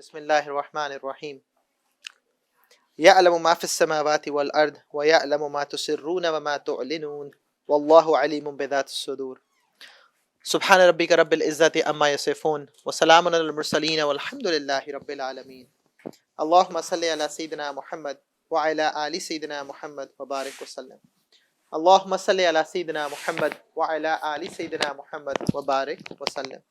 بسم اللہ الرحمن الرحیم یعلم ما فی السماوات والارض ویعلم ما تسرون وما تعلنون واللہ علیم بذات الصدور سبحان ربک رب العزت عما یصفون وسلام علی المرسلین والحمد للہ رب العالمین اللہم صلی علی سیدنا محمد وعلی آل سیدنا محمد وبارک وسلم اللہم صلی علی سیدنا محمد وعلی آل سیدنا محمد وبارک وسلم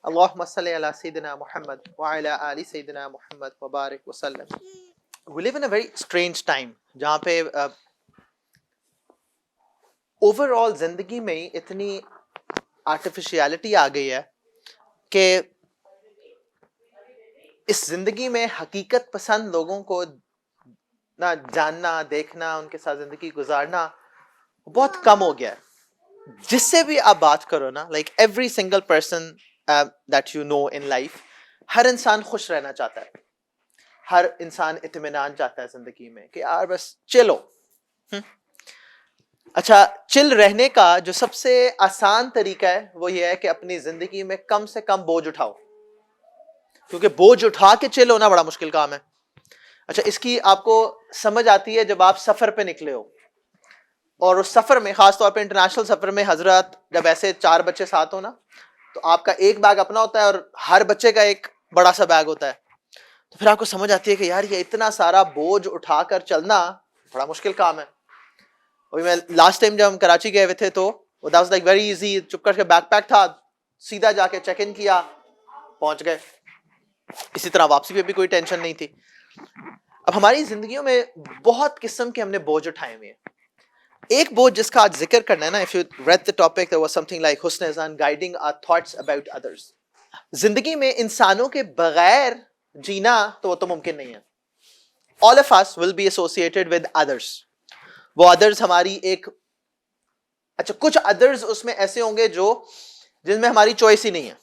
اللہم صلی علی سیدنا محمد وعلی آل سیدنا محمد وبارک وسلم. We live in a very strange time جہاں پہ overall زندگی میں اتنی آرٹیفیشیلٹی آ گئی ہے کہ اس زندگی میں حقیقت پسند لوگوں کو نہ جاننا، دیکھنا، ان کے ساتھ زندگی گزارنا بہت کم ہو گیا ہے. جس سے بھی آپ بات کرو نا، like every single person that you know in life، ہر انسان خوش رہنا چاہتا ہے، ہر انسان اطمینان چاہتا ہے زندگی میں کہ یار بس چلو. اچھا، چل رہنے کا جو سب سے آسان طریقہ ہے وہ یہ ہے کہ اپنی زندگی میں کم سے کم بوجھ اٹھاؤ، کیونکہ بوجھ اٹھا کے چل ہونا بڑا مشکل کام ہے. اچھا، اس کی آپ کو سمجھ آتی ہے جب آپ سفر پہ نکلے ہو، اور اس سفر میں خاص طور پہ انٹرنیشنل سفر میں حضرات جب ایسے 4 بچے ساتھ ہو نا، تو آپ کا ایک بیگ اپنا ہوتا ہے اور ہر بچے کا ایک بڑا سا بیگ ہوتا ہے. تو پھر آپ کو سمجھ آتی ہے کہ یار یہ اتنا سارا بوجھ اٹھا کر چلنا بڑا مشکل کام ہے. ابھی میں لاسٹ ٹائم جب ہم کراچی گئے ہوئے تھے تو that was like very easy، چپ کر کے بیک پیک تھا، سیدھا جا کے چیک ان کیا، پہنچ گئے. اسی طرح واپسی پہ بھی کوئی ٹینشن نہیں تھی. اب ہماری زندگیوں میں بہت قسم کے ہم نے بوجھ اٹھائے ہوئے ہیں. ایک بوجھ جس کا آج ذکر کرنا ہے نا، if you read the topic there was something like حسن ظن guiding our thoughts about others. زندگی میں انسانوں کے بغیر جینا تو ممکن نہیں ہے. All of us will be associated with others. وہ others ہماری ایک اچھا کچھ others اس میں ایسے ہوں گے جن میں ہماری چوائس ہی نہیں ہے.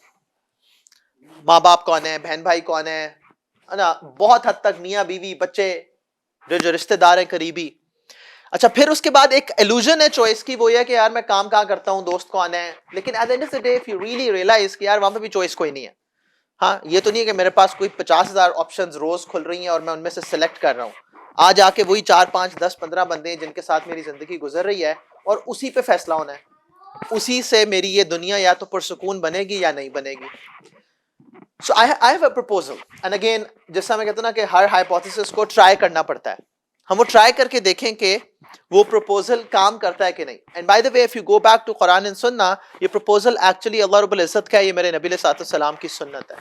ماں باپ کون ہے، بہن بھائی کون ہے نا، بہت حد تک میاں بیوی بچے جو رشتہ دار ہیں قریبی. اچھا، پھر اس کے بعد ایک illusion ہے چوائس کی، وہ یہ کہ یار میں کام کہاں کرتا ہوں، دوست کون ہے. لیکن at the end of the day if you really realize کہ یار وہاں پہ بھی چوائس کوئی نہیں ہے. ہاں، یہ تو نہیں ہے کہ میرے پاس کوئی 50,000 آپشنز روز کھل رہی ہیں اور میں ان میں سے سلیکٹ کر رہا ہوں. آج آ کے وہی 4 5 10 15 بندے ہیں جن کے ساتھ میری زندگی گزر رہی ہے اور اسی پہ فیصلہ ہونا ہے، اسی سے میری یہ دنیا یا تو پرسکون بنے گی یا نہیں بنے گی. So I have a proposal and again جیسا میں کہتا ہوں نا کہ ہر ہائپوتھیسس کو ٹرائی کرنا پڑتا ہے. ہم وہ ٹرائی کر کے دیکھیں کہ وہ پروپوزل کام کرتا ہے کہ نہیں. And by the way if you go back to Quran and سننا، یہ پروپوزل ایکچولی اللہ رب العزت کا ہے، یہ میرے نبی علیہ السلام کی سنت ہے.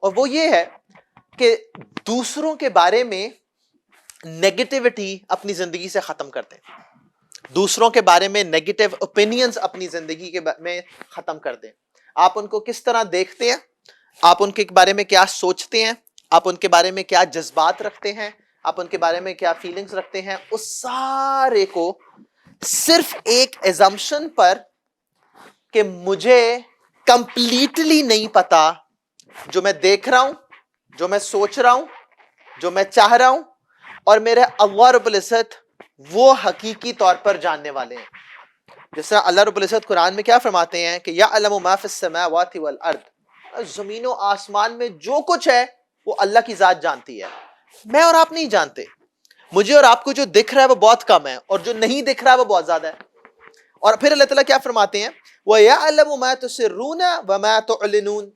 اور وہ یہ ہے کہ دوسروں کے بارے میں نیگیٹیوٹی اپنی زندگی سے ختم کر دیں، دوسروں کے بارے میں نیگیٹو اوپینینز اپنی زندگی کے میں ختم کر دیں. آپ ان کو کس طرح دیکھتے ہیں، آپ ان کے بارے میں کیا سوچتے ہیں، آپ ان کے بارے میں کیا جذبات رکھتے ہیں، آپ ان کے بارے میں کیا فیلنگز رکھتے ہیں، اس سارے کو صرف ایک ایزمپشن پر کہ مجھے کمپلیٹلی نہیں پتا جو میں دیکھ رہا ہوں، جو میں سوچ رہا ہوں، جو میں چاہ رہا ہوں، اور میرے اللہ رب العزت وہ حقیقی طور پر جاننے والے ہیں. جس طرح اللہ رب العزت قرآن میں کیا فرماتے ہیں کہ یعلم ما فی السماوات والارض، زمین و آسمان میں جو کچھ ہے وہ اللہ کی ذات جانتی ہے، میں اور آپ نہیں جانتے. مجھے اور آپ کو جو دکھ رہا ہے وہ بہت کم ہے اور جو نہیں دکھ رہا ہے وہ بہت زیادہ ہے. اور پھر اللہ تعالیٰ کیا فرماتے ہیں وَيَعْلَمُ مَا تُسِرُّونَ وَمَا تُعْلِنُونَ،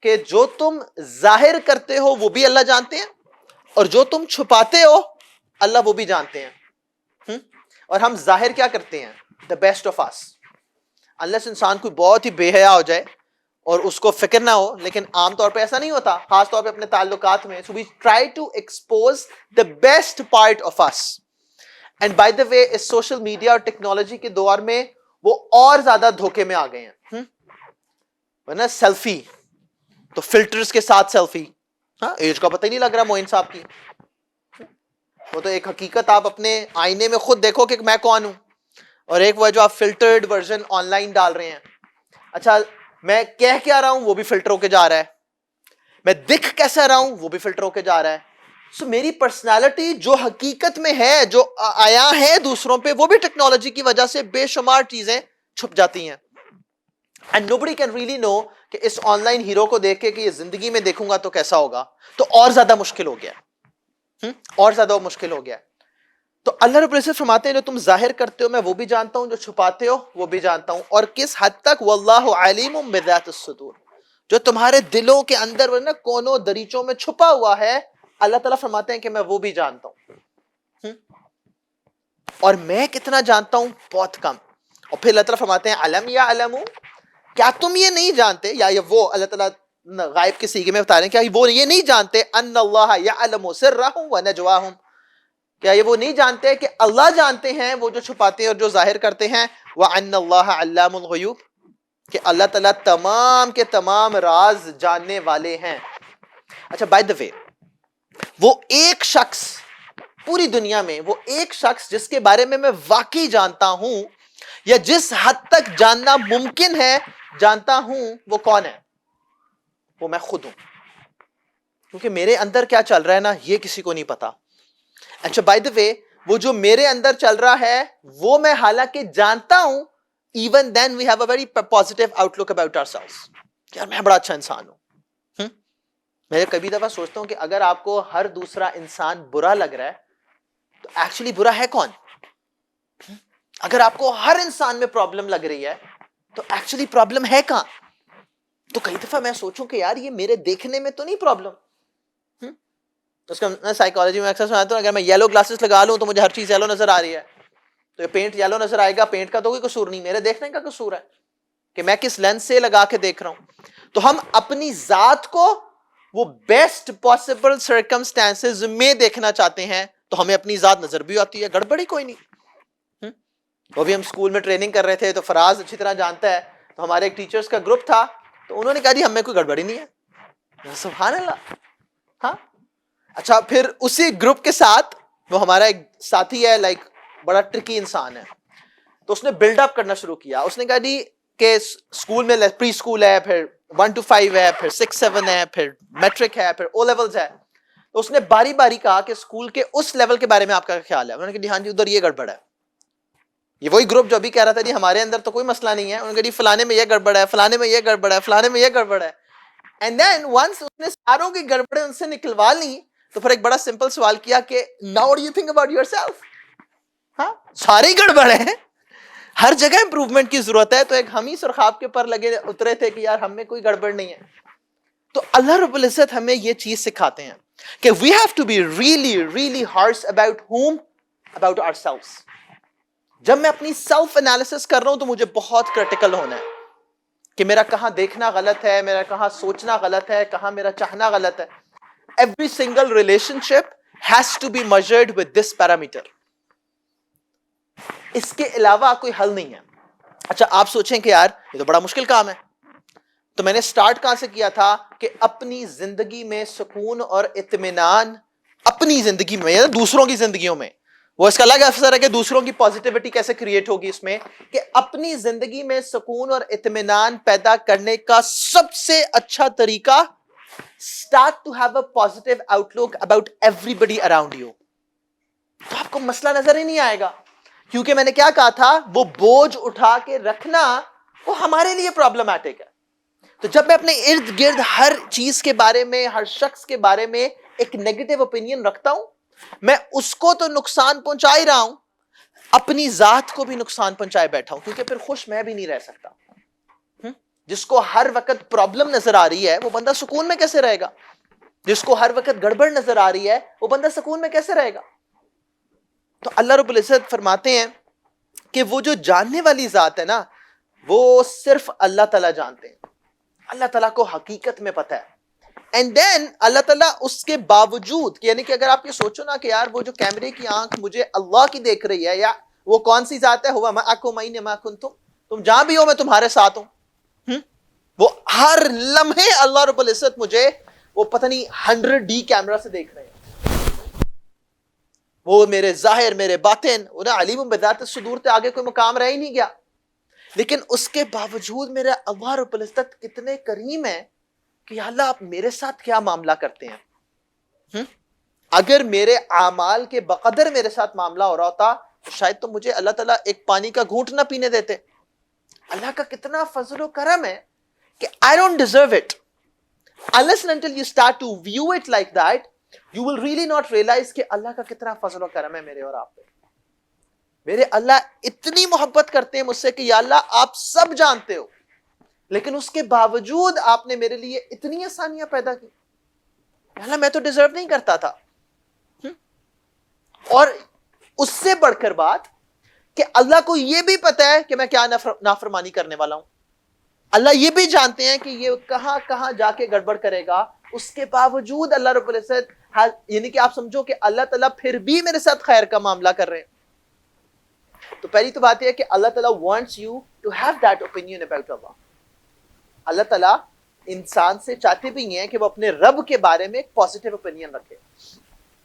کہ جو تم ظاہر کرتے ہو وہ بھی اللہ جانتے ہیں اور جو تم چھپاتے ہو اللہ وہ بھی جانتے ہیں. اور ہم ظاہر کیا کرتے ہیں؟ the best of us. unless انسان کوئی بہت ہی بے حیا ہو جائے اور اس کو فکر نہ ہو، لیکن عام طور پہ ایسا نہیں ہوتا، خاص طور پہ اپنے تعلقات میں. so we try to expose the best part of us. and by the way اس سوشل میڈیا اور ٹیکنالوجی کے دور میں وہ اور زیادہ دھوکے میں آ گئے ہیں. ورنہ سیلفی تو فلٹرز کے ساتھ سیلفی، ہاں ایج کا پتہ ہی نہیں لگ رہا معین صاحب کی. وہ تو ایک حقیقت آپ اپنے آئینے میں خود دیکھو کہ میں کون ہوں، اور ایک وہ جو آپ فلٹرڈ ورژن آن لائن ڈال رہے ہیں. اچھا، میں کہہ کیا رہا ہوں وہ بھی فلٹر ہو کے جا رہا ہے، میں دکھ کیسا رہا ہوں وہ بھی فلٹر ہو کے جا رہا ہے. سو میری پرسنالٹی جو حقیقت میں ہے، جو آیا ہے دوسروں پہ، وہ بھی ٹیکنالوجی کی وجہ سے بے شمار چیزیں چھپ جاتی ہیں. And nobody can really know کہ اس آن لائن ہیرو کو دیکھ کے کہ یہ زندگی میں دیکھوں گا تو کیسا ہوگا، تو اور زیادہ مشکل ہو گیا، اور زیادہ مشکل ہو گیا۔ تو اللہ رب العزت فرماتے ہیں جو تم ظاہر کرتے ہو میں وہ بھی جانتا ہوں، جو چھپاتے ہو وہ بھی جانتا ہوں، اور کس حد تک، واللہ علیم بذات الصدور، جو تمہارے دلوں کے اندر ورنہ کونوں دریچوں میں چھپا ہوا ہے، اللہ تعالیٰ فرماتے ہیں کہ میں وہ بھی جانتا ہوں، اور میں کتنا جانتا ہوں، بہت کم۔ اور پھر اللہ تعالیٰ فرماتے ہیں علم یا علم، کیا تم یہ نہیں جانتے، یا یہ وہ اللہ تعالیٰ غائب کے سیغے میں بتا رہے ہیں، کیا وہ یہ نہیں جانتے ان اللہ یعلم سرہم و نجواہم، کیا یہ وہ نہیں جانتے کہ اللہ جانتے ہیں وہ جو چھپاتے ہیں اور جو ظاہر کرتے ہیں، وَأَنَّ اللَّهَ عَلَّامُ الْغُیُوبِ، کہ اللہ تعالیٰ تمام کے تمام راز جاننے والے ہیں۔ اچھا بائی دا وے، وہ ایک شخص پوری دنیا میں، وہ ایک شخص جس کے بارے میں واقعی جانتا ہوں، یا جس حد تک جاننا ممکن ہے جانتا ہوں، وہ کون ہے؟ وہ میں خود ہوں، کیونکہ میرے اندر کیا چل رہا ہے نا یہ کسی کو نہیں پتا۔ اچھا بائی دا وے، وہ جو میرے اندر چل رہا ہے وہ میں حالانکہ جانتا ہوں، even then we have a very positive outlook about ourselves، یار میں بڑا اچھا انسان ہوں۔ میں کبھی دفعہ سوچتا ہوں کہ اگر آپ کو ہر دوسرا انسان برا لگ رہا ہے تو ایکچولی برا ہے کون؟ اگر آپ کو ہر انسان میں پرابلم لگ رہی ہے تو ایکچولی پرابلم ہے کہاں؟ تو کئی دفعہ میں سوچوں کہ یار یہ میرے دیکھنے میں تو نہیں پرابلم۔ اس کا میں سائیکالوجی میں اکثر سناتا ہوں، اگر میں یلو گلاسز لگا لوں تو مجھے ہر چیز یلو نظر آ رہی ہے، تو یہ پینٹ یلو نظر آئے گا، پینٹ کا تو کوئی قصور نہیں، میرے دیکھنے کا قصور ہے کہ میں کس لینس سے لگا کے دیکھ رہا ہوں۔ تو ہم اپنی ذات کو وہ بیسٹ پاسبل سرکمسٹانسز میں دیکھنا چاہتے ہیں، تو ہمیں اپنی ذات نظر بھی آتی ہے، گڑبڑی کوئی نہیں۔ وہ بھی ہم اسکول میں ٹریننگ کر رہے تھے تو فراز اچھی طرح جانتا ہے، تو ہمارے ایک ٹیچرز کا گروپ تھا، تو انہوں نے کہا جی ہمیں کوئی گڑبڑی نہیں ہے۔ سبحان اللہ، ہاں۔ اچھا پھر اسی گروپ کے ساتھ وہ ہمارا ایک ساتھی ہے، لائک بڑا ٹرکی انسان ہے، تو اس نے بلڈ اپ کرنا شروع کیا۔ اس نے کہا جی کہ اسکول میں پری اسکول ہے، پھر 1 to 5 ہے، پھر 6 7 ہے، پھر میٹرک ہے، پھر او لیولز ہے۔ تو اس نے باری باری کہا کہ اسکول کے اس لیول کے بارے میں آپ کا خیال ہے؟ انہوں نے کہا جی ہاں جی ادھر یہ گڑبڑ ہے۔ یہ وہی گروپ جو ابھی کہہ رہا تھا جی ہمارے اندر تو کوئی مسئلہ نہیں ہے، انہوں نے کہا جی فلانے میں یہ گڑبڑ ہے، فلانے میں یہ گڑبڑ ہے، فلانے میں یہ گڑبڑ ہے۔ اینڈ دین ونس اس نے ساروں کی گڑبڑیں ان سے نکلوا لی تو پھر ایک بڑا سمپل سوال کیا کہ now do you think about your self? ہاں ساری گڑبڑ ہے، ہر جگہ امپروومنٹ کی ضرورت ہے، تو ایک ہم ہی سرخاب کے پر لگے اترے تھے کہ یار ہم میں کوئی گڑبڑ نہیں ہے۔ تو اللہ رب العزت ہمیں یہ چیز سکھاتے ہیں کہ we have to be really really harsh about whom? About ourselves۔ جب میں اپنی سیلف انالیسس کر رہا ہوں تو مجھے بہت کرٹیکل ہونا ہے کہ میرا کہاں دیکھنا غلط ہے، میرا کہاں سوچنا غلط ہے، کہاں میرا چاہنا غلط ہے۔ Every single relationship has to be measured with this parameter۔ اس کے علاوہ کوئی حل نہیں ہے۔ اچھا آپ سوچیں کہ یار یہ تو بڑا مشکل کام ہے، تو میں نے سٹارٹ کہاں سے کیا تھا کہ اپنی زندگی میں سکون اور اطمینان، اپنی زندگی میں یا دوسروں کی زندگیوں میں، وہ اس کا الگ افسر ہے کہ دوسروں کی پازیٹیوٹی کیسے کریٹ ہوگی اس میں، کہ اپنی زندگی میں سکون اور اطمینان پیدا کرنے کا سب سے اچھا طریقہ start to have a positive outlook about everybody around you۔ تو آپ کو مسئلہ نظر ہی نہیں آئے گا، کیونکہ میں نے کیا کہا تھا، وہ بوجھ اٹھا کے رکھنا وہ ہمارے لیے پرابلمٹک ہے۔ تو جب میں اپنے ارد گرد ہر چیز کے بارے میں، ہر شخص کے بارے میں ایک نیگیٹو اوپینین رکھتا ہوں، میں اس کو تو نقصان پہنچا ہی رہا ہوں، اپنی ذات کو بھی نقصان پہنچائے بیٹھا ہوں، کیونکہ پھر خوش میں بھی نہیں رہ سکتا۔ جس کو ہر وقت پرابلم نظر آ رہی ہے وہ بندہ سکون میں کیسے رہے گا؟ جس کو ہر وقت گڑبڑ نظر آ رہی ہے وہ بندہ سکون میں کیسے رہے گا؟ تو اللہ رب العزت فرماتے ہیں کہ وہ جو جاننے والی ذات ہے نا، وہ صرف اللہ تعالیٰ جانتے ہیں، اللہ تعالیٰ کو حقیقت میں پتہ ہے۔ اینڈ دین اللہ تعالیٰ اس کے باوجود، یعنی کہ اگر آپ یہ سوچو نا کہ یار وہ جو کیمرے کی آنکھ مجھے اللہ کی دیکھ رہی ہے، یا وہ کون سی ذات ہے، ہوا معکم اینما کنتم، تم جہاں بھی ہو میں تمہارے ساتھ ہوں، وہ ہر لمحے اللہ رب العزت مجھے وہ پتہ نہیں 100D کیمرہ سے دیکھ رہے ہیں، وہ میرے ظاہر میرے باطن، انہیں علیم بذات الصدور تے آگے کوئی مقام رہ ہی نہیں گیا۔ لیکن اس کے باوجود میرا اللہ رب العزت کتنے کریم ہے کہ یا اللہ آپ میرے ساتھ کیا معاملہ کرتے ہیں۔ اگر میرے اعمال کے بقدر میرے ساتھ معاملہ ہو رہا ہوتا تو شاید تو مجھے اللہ تعالیٰ ایک پانی کا گھونٹ نہ پینے دیتے۔ اللہ کا کتنا فضل و کرم ہے کہ I don't deserve it. Unless and until you start to view it like that, you will really not realize کہ اللہ کا کتنا فضل و کرم ہے میرے اور آپ پہ. میرے اللہ اتنی محبت کرتے ہیں مجھ سے کہ یا اللہ آپ سب جانتے ہو، لیکن اس کے باوجود آپ نے میرے لیے اتنی آسانیاں پیدا کی. یا اللہ میں تو ڈیزرو نہیں کرتا تھا. اور اس سے بڑھ کر بات کہ اللہ کو یہ بھی پتا ہے کہ میں کیا نافرمانی کرنے والا ہوں. اللہ یہ بھی جانتے ہیں کہ یہ کہاں کہاں جا کے گڑبڑ کرے گا. اس کے باوجود اللہ رب العزت یعنی کہ آپ سمجھو کہ اللہ تعالیٰ پھر بھی میرے ساتھ خیر کا معاملہ کر رہے ہیں. تو پہلی تو بات یہ ہے کہ اللہ تعالیٰ wants you to have that opinion about Allah. اللہ تعالیٰ انسان سے چاہتے بھی ہیں کہ وہ اپنے رب کے بارے میں ایک پازیٹیو اوپینین رکھے.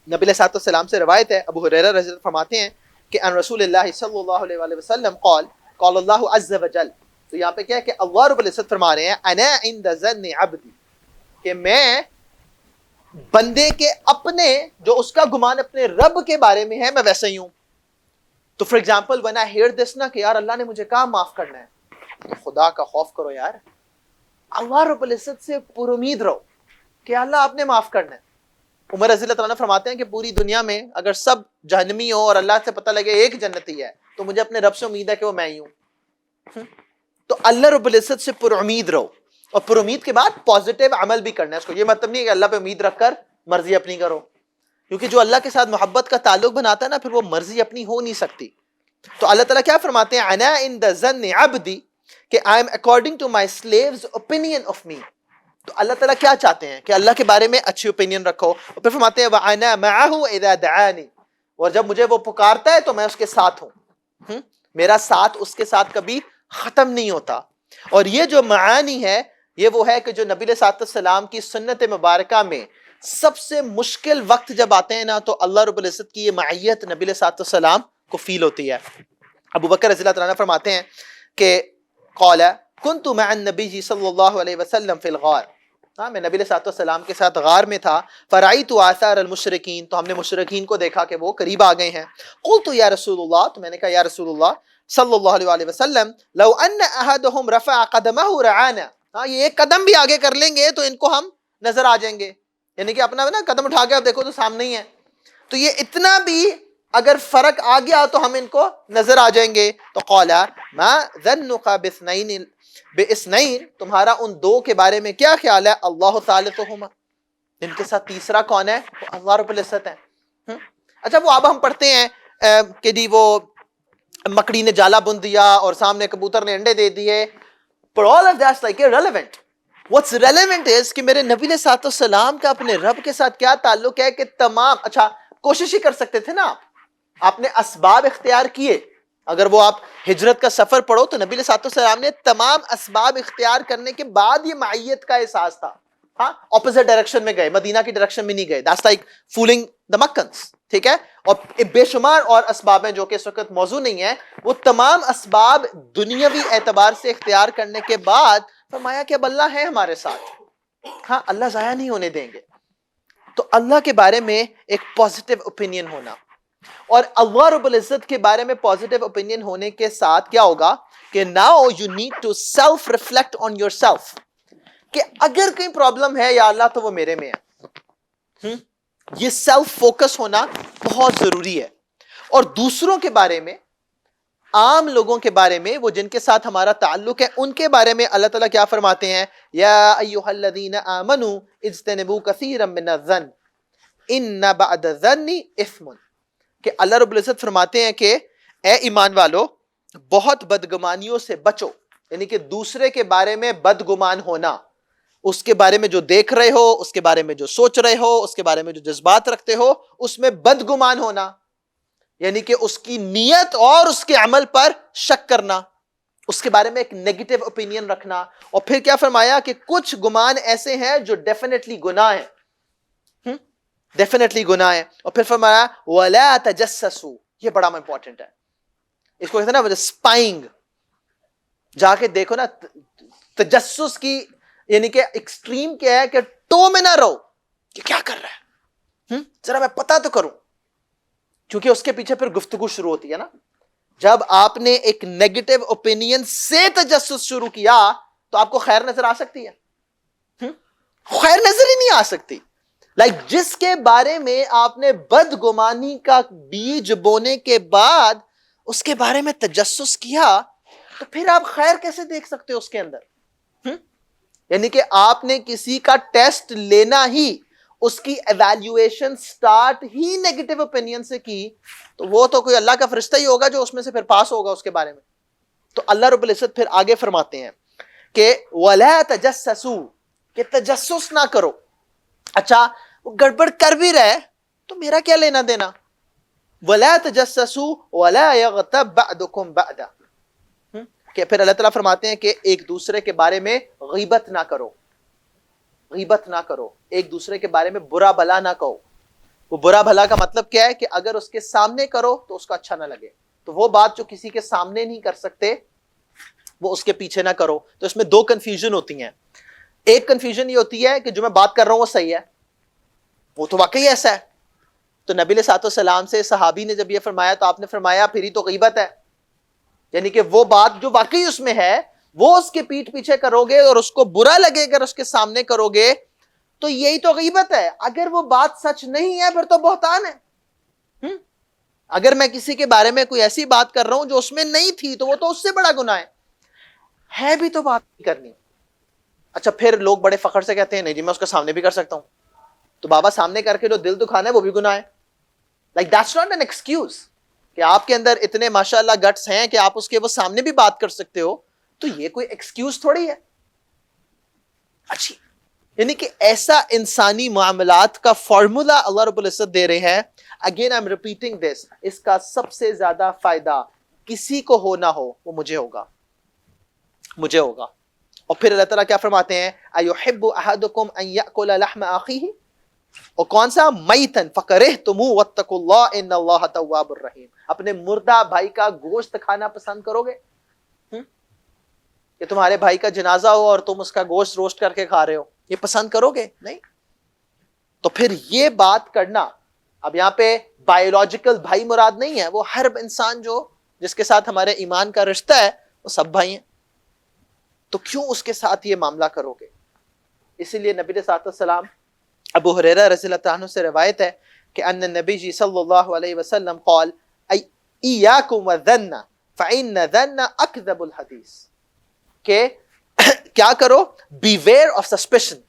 نبی علیہ السلام سے روایت ہے، ابو ہریرہ رضی اللہ عنہ فرماتے ہیں کہ ان رسول اللہ صلی اللہ علیہ وآلہ وسلم قال اللہ عز وجل. تو یہاں پہ کیا ہے کہ اللہ رب العزت فرما رہے ہیں انا عند ظن عبدی، کہ میں بندے کے اپنے جو اس کا گمان اپنے رب کے بارے میں ہے میں ویسا ہی ہوں. تو for example when I hear this نا کہ یار اللہ نے مجھے کہاں معاف کرنا ہے، تو خدا کا خوف کرو یار، اللہ رب العزت سے پر امید رہو کہ اللہ آپ نے معاف کرنا ہے. عمر رضی اللہ عنہ فرماتے ہیں کہ پوری دنیا میں اگر سب جہنمی ہو اور اللہ سے پتہ لگے ایک جنتی ہے تو مجھے اپنے رب سے امید ہے کہ وہ میں ہی ہوں. تو اللہ رب العزت سے پر امید رہو، اور پر امید کے بعد پازیٹیو عمل بھی کرنا ہے. اس کو یہ مطلب نہیں ہے کہ اللہ پہ امید رکھ کر مرضی اپنی کرو، کیونکہ جو اللہ کے ساتھ محبت کا تعلق بناتا ہے نا پھر وہ مرضی اپنی ہو نہیں سکتی. تو اللہ تعالیٰ کیا فرماتے ہیں انا عند ظن عبدی، کہ I am according to my slave's opinion of me. تو اللہ تعالیٰ کیا چاہتے ہیں کہ اللہ کے بارے میں اچھی اوپینین رکھو. اور پھر فرماتے ہیں وَأَنَا مَعَهُ إِذَا دَعَانِ، اور جب مجھے وہ پکارتا ہے تو میں اس کے ساتھ ہوں. میرا ساتھ اس کے ساتھ کبھی ختم نہیں ہوتا. اور یہ جو معانی ہے یہ وہ ہے کہ جو نبی علیہ السلام کی سنت مبارکہ میں سب سے مشکل وقت جب آتے ہیں نا تو اللہ رب العزت کی یہ معیت نبی علیہ السلام کو فیل ہوتی ہے. ابو بکر رضی اللہ عنہ فرماتے ہیں کہ قال كنت مع النبي صلی اللہ علیہ وسلم فی الغار، میں نبی علیہ السلام کے ساتھ غار میں تھا. فرأیت آثار المشرکین، تو ہم نے مشرکین کو دیکھا کہ وہ قریب آ گئے ہیں. قلت یا رسول اللہ، تو میں نے کہا یا رسول اللہ صلی اللہ علیہ وآلہ وسلم لو ان احدهم رفع قدمه رعانا، یہ ایک قدم بھی آگے کر لیں گے تو ان کو ہم نظر آ جائیں گے. یعنی کہ اپنا نا قدم اٹھا کے اب دیکھو تو سامنے ہی ہے، تو یہ اتنا بھی اگر فرق آ گیا تو ہم ان کو نظر آ جائیں گے. تو قال ما ظنک باثنین، تمہارا ان دو کے بارے میں کیا خیال ہے؟ اللہ ثالثہما، ان کے ساتھ تیسرا کون ہے؟ اللہ رب العزت ہے. اچھا وہ اب ہم پڑھتے ہیں کہ جی وہ مکڑی نے جالا بن دیا اور سامنے کبوتر نے انڈے دے دیے. But all of that's like irrelevant. What's relevant is کہ میرے نبی علیہ السلام کا اپنے رب کے ساتھ کیا تعلق ہے کہ تمام، اچھا کوشش ہی کر سکتے تھے نا آپ نے اسباب اختیار کیے. اگر وہ آپ ہجرت کا سفر پڑھو تو نبی علیہ السلام نے تمام اسباب اختیار کرنے کے بعد یہ معیت کا احساس تھا. ہاں اپوزٹ ڈائریکشن میں گئے، مدینہ کی ڈائریکشن میں نہیں گئے. That's like fooling the Meccans. ٹھیک ہے. اور بے شمار اور اسباب ہیں جو کہ اس وقت موضوع نہیں ہے. وہ تمام اسباب دنیاوی اعتبار سے اختیار کرنے کے بعد فرمایا کہ اب اللہ ہے ہمارے ساتھ، ہاں اللہ ضائع نہیں ہونے دیں گے. تو اللہ کے بارے میں ایک پازیٹیو اوپینین ہونا، اور اللہ رب العزت کے بارے میں پازیٹیو اوپینین ہونے کے ساتھ کیا ہوگا کہ now you need to self reflect on yourself, کہ اگر کوئی پرابلم ہے یا اللہ تو وہ میرے میں ہے. یہ سیلف فوکس ہونا بہت ضروری ہے. اور دوسروں کے بارے میں، عام لوگوں کے بارے میں، وہ جن کے ساتھ ہمارا تعلق ہے، ان کے بارے میں اللہ تعالیٰ کیا فرماتے ہیں؟ یا ایھا الذین آمنوا اجتنبوا کثیرا من الظن ان بعد الظن اثم، کہ اللہ رب العزت فرماتے ہیں کہ اے ایمان والو بہت بدگمانیوں سے بچو. یعنی کہ دوسرے کے بارے میں بدگمان ہونا، اس کے بارے میں جو دیکھ رہے ہو، اس کے بارے میں جو سوچ رہے ہو، اس کے بارے میں جو جذبات رکھتے ہو، اس میں بدگمان ہونا، یعنی کہ اس کی نیت اور اس کے عمل پر شک کرنا، اس کے بارے میں ایک نیگیٹو اوپینین رکھنا. اور پھر کیا فرمایا کہ کچھ گمان ایسے ہیں جو ڈیفینیٹلی گناہ ہیں، ڈیفینیٹلی گناہ ہیں. اور پھر فرمایا وَلَا تَجَسَّسُوا، یہ بڑا امپورٹنٹ ہے. اس کو کہتے ہیں نا اسپائنگ، جا کے دیکھو نا. تجسس کی یعنی کہ ایکسٹریم کیا ہے کہ ٹو میں نہ رہو کہ کیا کر رہا ہے، ذرا میں پتا تو کروں، کیونکہ اس کے پیچھے پھر گفتگو شروع ہوتی ہے نا. جب آپ نے ایک نیگیٹو اوپینین سے تجسس شروع کیا تو آپ کو خیر نظر آ سکتی ہے؟ خیر نظر ہی نہیں آ سکتی. جس کے بارے میں آپ نے بدگمانی کا بیج بونے کے بعد اس کے بارے میں تجسس کیا تو پھر آپ خیر کیسے دیکھ سکتے ہو اس کے اندر؟ یعنی کہ آپ نے کسی کا ٹیسٹ لینا ہی، اس کی ایویلیویشن سٹارٹ ہی نیگیٹو اوپینین سے کی، تو وہ تو کوئی اللہ کا فرشتہ ہی ہوگا جو اس میں سے پھر پاس ہوگا اس کے بارے میں. تو اللہ رب العزت پھر آگے فرماتے ہیں کہ وَلَا تَجَسَّسُوا، کہ تجسس نہ کرو. اچھا وہ گڑبڑ کر بھی رہے تو میرا کیا لینا دینا؟ وَلَا تَجَسَّسُوا وَلَا يَغْتَبْ بَعْضُكُمْ بَعْضًا، کہ پھر اللہ تعالیٰ فرماتے ہیں کہ ایک دوسرے کے بارے میں غیبت نہ کرو. غیبت نہ کرو، ایک دوسرے کے بارے میں برا بھلا نہ کہو. وہ برا بھلا کا مطلب کیا ہے کہ اگر اس کے سامنے کرو تو اس کو اچھا نہ لگے. تو وہ بات جو کسی کے سامنے نہیں کر سکتے وہ اس کے پیچھے نہ کرو. تو اس میں دو کنفیوژن ہوتی ہیں. ایک کنفیوژن یہ ہوتی ہے کہ جو میں بات کر رہا ہوں وہ صحیح ہے، وہ تو واقعی ایسا ہے. تو نبی علیہ السلام سے صحابی نے جب یہ فرمایا تو آپ نے فرمایا پھر ہی تو غیبت ہے. یعنی کہ وہ بات جو واقعی اس میں ہے وہ اس کے پیٹھ پیچھے کرو گے اور اس کو برا لگے اگر اس کے سامنے کرو گے تو یہی تو غیبت ہے. اگر وہ بات سچ نہیں ہے پھر تو بہتان ہے. اگر میں کسی کے بارے میں کوئی ایسی بات کر رہا ہوں جو اس میں نہیں تھی تو وہ تو اس سے بڑا گناہ ہے بھی تو بات نہیں کرنی. اچھا پھر لوگ بڑے فخر سے کہتے ہیں نہیں جی میں اس کے سامنے بھی کر سکتا ہوں. تو بابا سامنے کر کے جو دل دکھانا ہے وہ بھی گناہ ہے. that's not an excuse کہ آپ کے اندر اتنے ماشاءاللہ گٹس ہیں کہ آپ اس کے وہ سامنے بھی بات کر سکتے ہو، تو یہ کوئی ایکسکیوز تھوڑی ہے. اچھی یعنی کہ ایسا انسانی معاملات کا فارمولا اللہ رب العزت دے رہے ہیں. Again I am repeating this, اس کا سب سے زیادہ فائدہ کسی کو ہو نہ ہو وہ مجھے ہوگا، مجھے ہوگا. اور پھر اللہ تعالیٰ کیا فرماتے ہیں ایحب احدکم ان یاکل لحم اخیہ، اور کون سا؟ میتن فکرہتموہ واتقوا اللہ ان اللہ تواب الرحیم. اپنے مردہ بھائی کا گوشت کھانا پسند کرو گے؟ کہ تمہارے بھائی کا جنازہ ہو اور تم اس کا گوشت روسٹ کر کے کھا رہے ہو، یہ پسند کرو گے؟ نہیں. تو پھر یہ بات کرنا، اب یہاں پہ بایولوجیکل بھائی مراد نہیں ہے، وہ ہر انسان جو جس کے ساتھ ہمارے ایمان کا رشتہ ہے وہ سب بھائی ہیں. تو کیوں اس کے ساتھ یہ معاملہ کرو گے؟ اسی لیے نبی صلی اللہ علیہ وسلم، ابو ہریرہ رضی اللہ عنہ سے روایت ہے کہ ان النبی جی صلی اللہ علیہ وسلم قال ایاکم والظن فإن الظن اکذب الحدیث، کہ کیا کرو؟ بیویئر آف سسپیشن،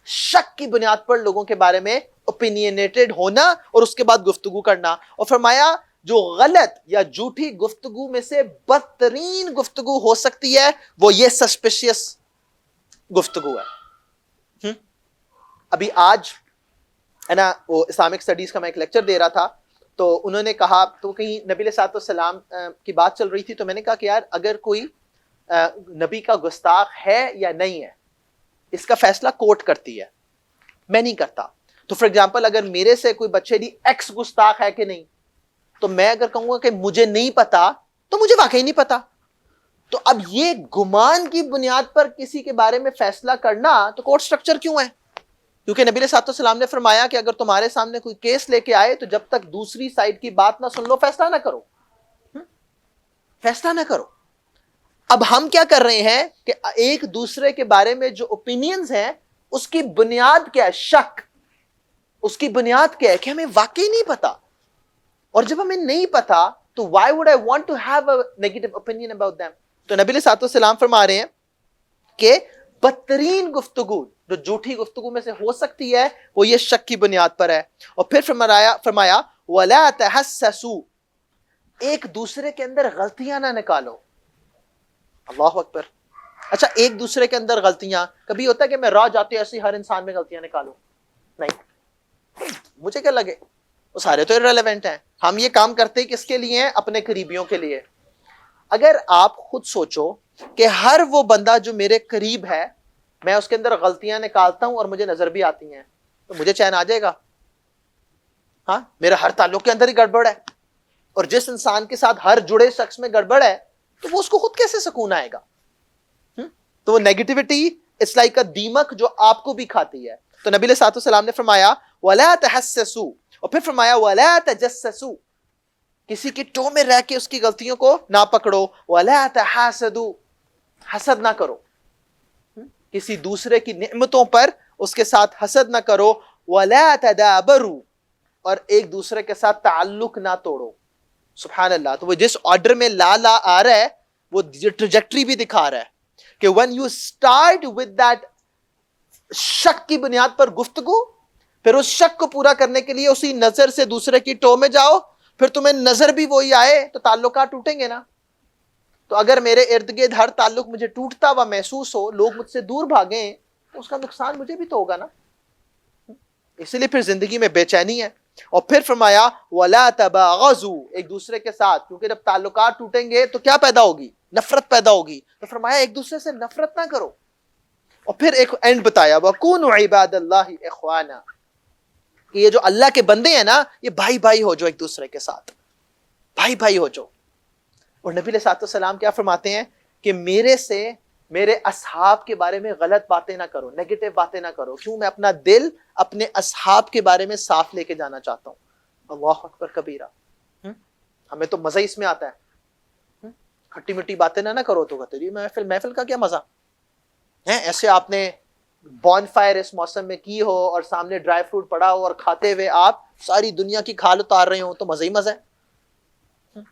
شک کی بنیاد پر لوگوں کے بارے میں اوپینینیٹڈ ہونا اور اس کے بعد گفتگو کرنا. اور فرمایا جو غلط یا جھوٹی گفتگو میں سے بدترین گفتگو ہو سکتی ہے وہ یہ سسپیشیس گفتگو ہے. ابھی آج ہے نا وہ اسلامک اسٹڈیز کا میں ایک لیکچر دے رہا تھا، تو انہوں نے کہا، تو کہیں نبی علیہ السلام کی بات چل رہی تھی، تو میں نے کہا کہ یار اگر کوئی نبی کا گستاخ ہے یا نہیں ہے اس کا فیصلہ کورٹ کرتی ہے، میں نہیں کرتا. تو فار ایگزامپل اگر میرے سے کوئی بچے دی ایکس گستاخ ہے کہ نہیں، تو میں اگر کہوں گا کہ مجھے نہیں پتا تو مجھے واقعی نہیں پتا. تو اب یہ گمان کی بنیاد پر کسی کے بارے میں فیصلہ کرنا تو کورٹ سٹرکچر کیوں ہے؟ کیونکہ نبی علیہ السلام نے فرمایا کہ اگر تمہارے سامنے کوئی کیس لے کے آئے تو جب تک دوسری سائڈ کی بات نہ سن لو فیصلہ نہ کرو، فیصلہ نہ کرو. اب ہم کیا کر رہے ہیں کہ ایک دوسرے کے بارے میں جو اوپینینز ہیں اس کی بنیاد کیا ہے؟ شک. اس کی بنیاد کیا ہے؟ کہ ہمیں واقعی نہیں پتا. اور جب ہمیں نہیں پتا تو why would I want to have a negative opinion about them؟ تو نبی علیہ السلام فرما رہے ہیں کہ بدترین گفتگو جو جھوٹی گفتگو میں سے ہو سکتی ہے وہ یہ شک کی بنیاد پر ہے. اور پھر فرمایا وَلَا تَحَسَّسُوا، ایک دوسرے کے اندر غلطیاں نہ نکالو. اللہ اکبر. اچھا ایک دوسرے کے اندر غلطیاں، کبھی ہوتا ہے کہ میں راہ جاتے ایسے ہر انسان میں غلطیاں نکالوں؟ نہیں، مجھے کیا لگے، وہ سارے تو irrelevant ہیں. ہم یہ کام کرتے کس کے لیے ہیں؟ اپنے قریبیوں کے لیے. اگر آپ خود سوچو کہ ہر وہ بندہ جو میرے قریب ہے میں اس کے اندر غلطیاں نکالتا ہوں اور مجھے نظر بھی آتی ہیں، تو مجھے چین آ جائے گا؟ ہاں، میرا ہر تعلق کے اندر ہی گڑبڑ ہے، اور جس انسان کے ساتھ ہر جڑے شخص میں گڑبڑ ہے تو وہ اس کو خود کیسے سکون آئے گا؟ تو وہ نیگیٹیوٹی اٹس لائک اے دیمک جو آپ کو بھی کھاتی ہے. تو نبی علیہ السلام نے فرمایا وَلَا تَحَسَّسُوا، اور پھر فرمایا وَلَا تَجَسَّسُوا، کسی کی ٹو میں رہ کے اس کی غلطیوں کو نہ پکڑو. وَلَا تَحَاسَدُوا، حسد نہ کرو. کسی دوسرے کی نعمتوں پر اس کے ساتھ حسد نہ کرو. وَلَا تَدَابَرُوا، اور ایک دوسرے کے ساتھ تعلق نہ توڑو. سبحان اللہ. تو وہ جس آرڈر میں لا آ رہا ہے وہ ٹریجیکٹری بھی دکھا رہا ہے کہ when you start with that شک کی بنیاد پر گفتگو، پھر اس شک کو پورا کرنے کے لیے اسی نظر سے دوسرے کی ٹو میں جاؤ، پھر تمہیں نظر بھی وہی آئے تو تعلقات ٹوٹیں گے نا. تو اگر میرے ارد گرد ہر تعلق مجھے ٹوٹتا ہوا محسوس ہو، لوگ مجھ سے دور بھاگیں، تو اس کا نقصان مجھے بھی تو ہوگا نا. اسی لیے پھر زندگی میں بے چینی ہے. اور پھر فرمایا وَلَا تَبَاغَضُوا، ایک دوسرے کے ساتھ، کیونکہ جب تعلقات ٹوٹیں گے تو کیا پیدا ہوگی؟ نفرت پیدا ہوگی. تو فرمایا ایک دوسرے سے نفرت نہ کرو. اور پھر ایک اینڈ بتایا وَكُونُوا عِبَادَ اللَّهِ إِخْوَانًا، کہ یہ جو اللہ کے بندے ہیں نا، یہ بھائی بھائی ہو جو ایک دوسرے کے ساتھ، بھائی بھائی ہو جو. اور نبی علیہ السلام کیا فرماتے ہیں کہ میرے سے میرے اصحاب کے بارے میں غلط باتیں نہ کرو، نیگیٹو باتیں نہ کرو. کیوں؟ میں اپنا دل اپنے اصحاب کے بارے میں صاف لے کے جانا چاہتا ہوں. اللہ اکبر کبیرہ. ہمیں تو مزہ اس میں آتا ہے. کھٹی مٹی باتیں نہ کرو تو کہتے ہیں محفل کا کیا مزہ ہے. ایسے آپ نے بون فائر اس موسم میں کی ہو اور سامنے ڈرائی فروٹ پڑا ہو اور کھاتے ہوئے آپ ساری دنیا کی کھال اتار رہے ہو تو مزہ ہی مزہ ہے.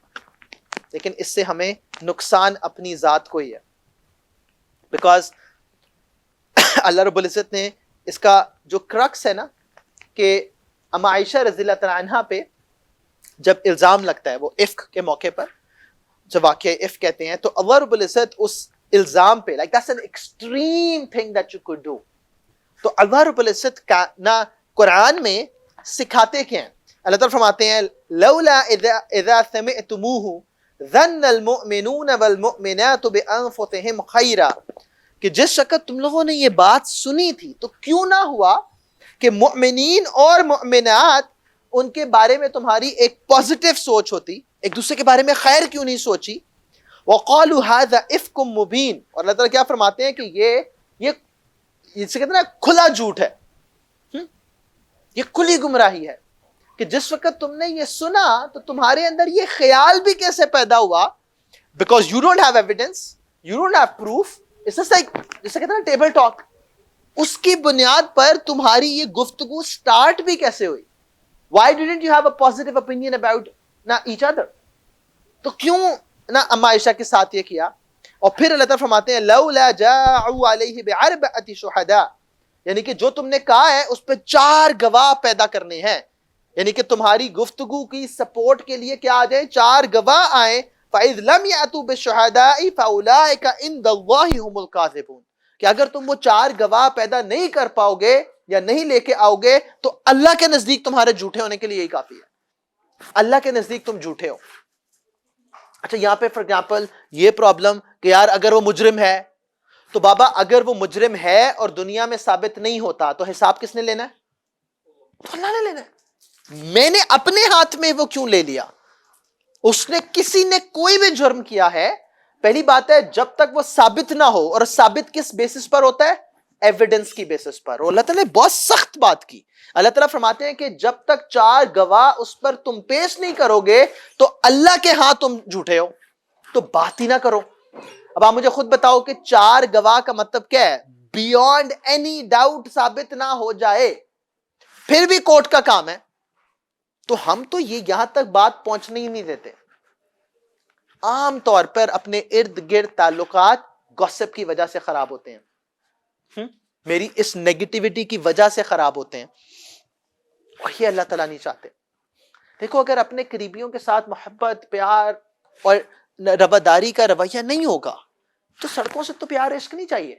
لیکن اس سے ہمیں نقصان اپنی ذات کو ہی ہے. بیکاز اللہ رب العزت نے اس کا جو کرکس ہے نا کہ اما عائشہ رضی اللہ تعالیٰ عنہا پہ جب الزام لگتا ہے وہ افک کے موقع پر، جب واقعہ افک کہتے ہیں، تو اللہ رب العزت اس الزام پہ like that's an extreme thing that you could do. تو اللہ رب العزت کا نہ قرآن میں سکھاتے کیا ہیں. اللہ تعالیٰ فرماتے ہیں لولا اذا سمعتموه ظن المؤمنون والمؤمنات بانفسهم خیرا، کہ جس شکل تم لوگوں نے یہ بات سنی تھی تو کیوں نہ ہوا کہ مؤمنین اور مؤمنات ان کے بارے میں تمہاری ایک پازیٹیو سوچ ہوتی، ایک دوسرے کے بارے میں خیر کیوں نہیں سوچی. وقالوا هذا افک مبین، اور اللہ تعالیٰ کیا فرماتے ہیں کہ یہ سے کہتے ہیں نا کھلا جھوٹ ہے، یہ کھلی گمراہی ہے. کہ جس وقت تم نے یہ سنا تو تمہارے اندر یہ خیال بھی کیسے پیدا ہوا، because you don't have evidence, you don't have proof. جیسے کہتے ہیں نا ٹیبل ٹاک، اس کی بنیاد پر تمہاری یہ گفتگو سٹارٹ بھی کیسے ہوئی. Why didn't you have a positive opinion about each other? تو کیوں نہ اما عائشہ کے ساتھ یہ کیا. اور پھر اللہ تعالیٰ فرماتے ہیں لولا جاءوا علیہ باربعۃ شہداء، یعنی کہ جو تم نے کہا ہے اس پہ 4 گواہ پیدا کرنے ہیں. یعنی کہ تمہاری گفتگو کی سپورٹ کے لیے کیا آ جائیں؟ 4 گواہ آئیں. فَإِذْ لَمْ يَأْتُوا بِالشُّهَدَاءِ فَأُولَٰئِكَ عِندَ اللَّهِ هُمُ الْكَاذِبُونَ، کہ اگر تم وہ 4 گواہ پیدا نہیں کر پاؤ گے یا نہیں لے کے آؤ گے تو اللہ کے نزدیک تمہارے جھوٹے ہونے کے لیے یہی کافی ہے. اللہ کے نزدیک تم جھوٹے ہو. اچھا یہاں پہ فار ایگزامپل یہ پرابلم کہ یار اگر وہ مجرم ہے تو بابا اگر وہ مجرم ہے اور دنیا میں ثابت نہیں ہوتا تو حساب کس نے لینا ہے؟ تو اللہ نے لینا ہے. میں نے اپنے ہاتھ میں وہ کیوں لے لیا؟ اس نے کسی نے کوئی بھی جرم کیا ہے، پہلی بات ہے جب تک وہ ثابت نہ ہو، اور ثابت کس بیسس پر ہوتا ہے؟ ایویڈنس کی بیسس پر. اور اللہ تعالیٰ نے بہت سخت بات کی. اللہ تعالیٰ فرماتے ہیں کہ جب تک 4 گواہ اس پر تم پیش نہیں کرو گے تو اللہ کے ہاں تم جھوٹے ہو، تو بات ہی نہ کرو. اب آپ مجھے خود بتاؤ کہ 4 گواہ کا مطلب کیا ہے؟ بیونڈ اینی ڈاؤٹ ثابت نہ ہو جائے پھر بھی کورٹ کا کام ہے. تو ہم تو یہ یہاں تک بات پہنچنے ہی نہیں دیتے. عام طور پر اپنے ارد گرد تعلقات گوسپ کی وجہ سے خراب ہوتے ہیں، میری اس نیگیٹیوٹی کی وجہ سے خراب ہوتے ہیں، اور یہ اللہ تعالیٰ نہیں چاہتے. دیکھو اگر اپنے قریبیوں کے ساتھ محبت، پیار اور رواداری کا رویہ نہیں ہوگا تو سڑکوں سے تو پیار عشق نہیں چاہیے،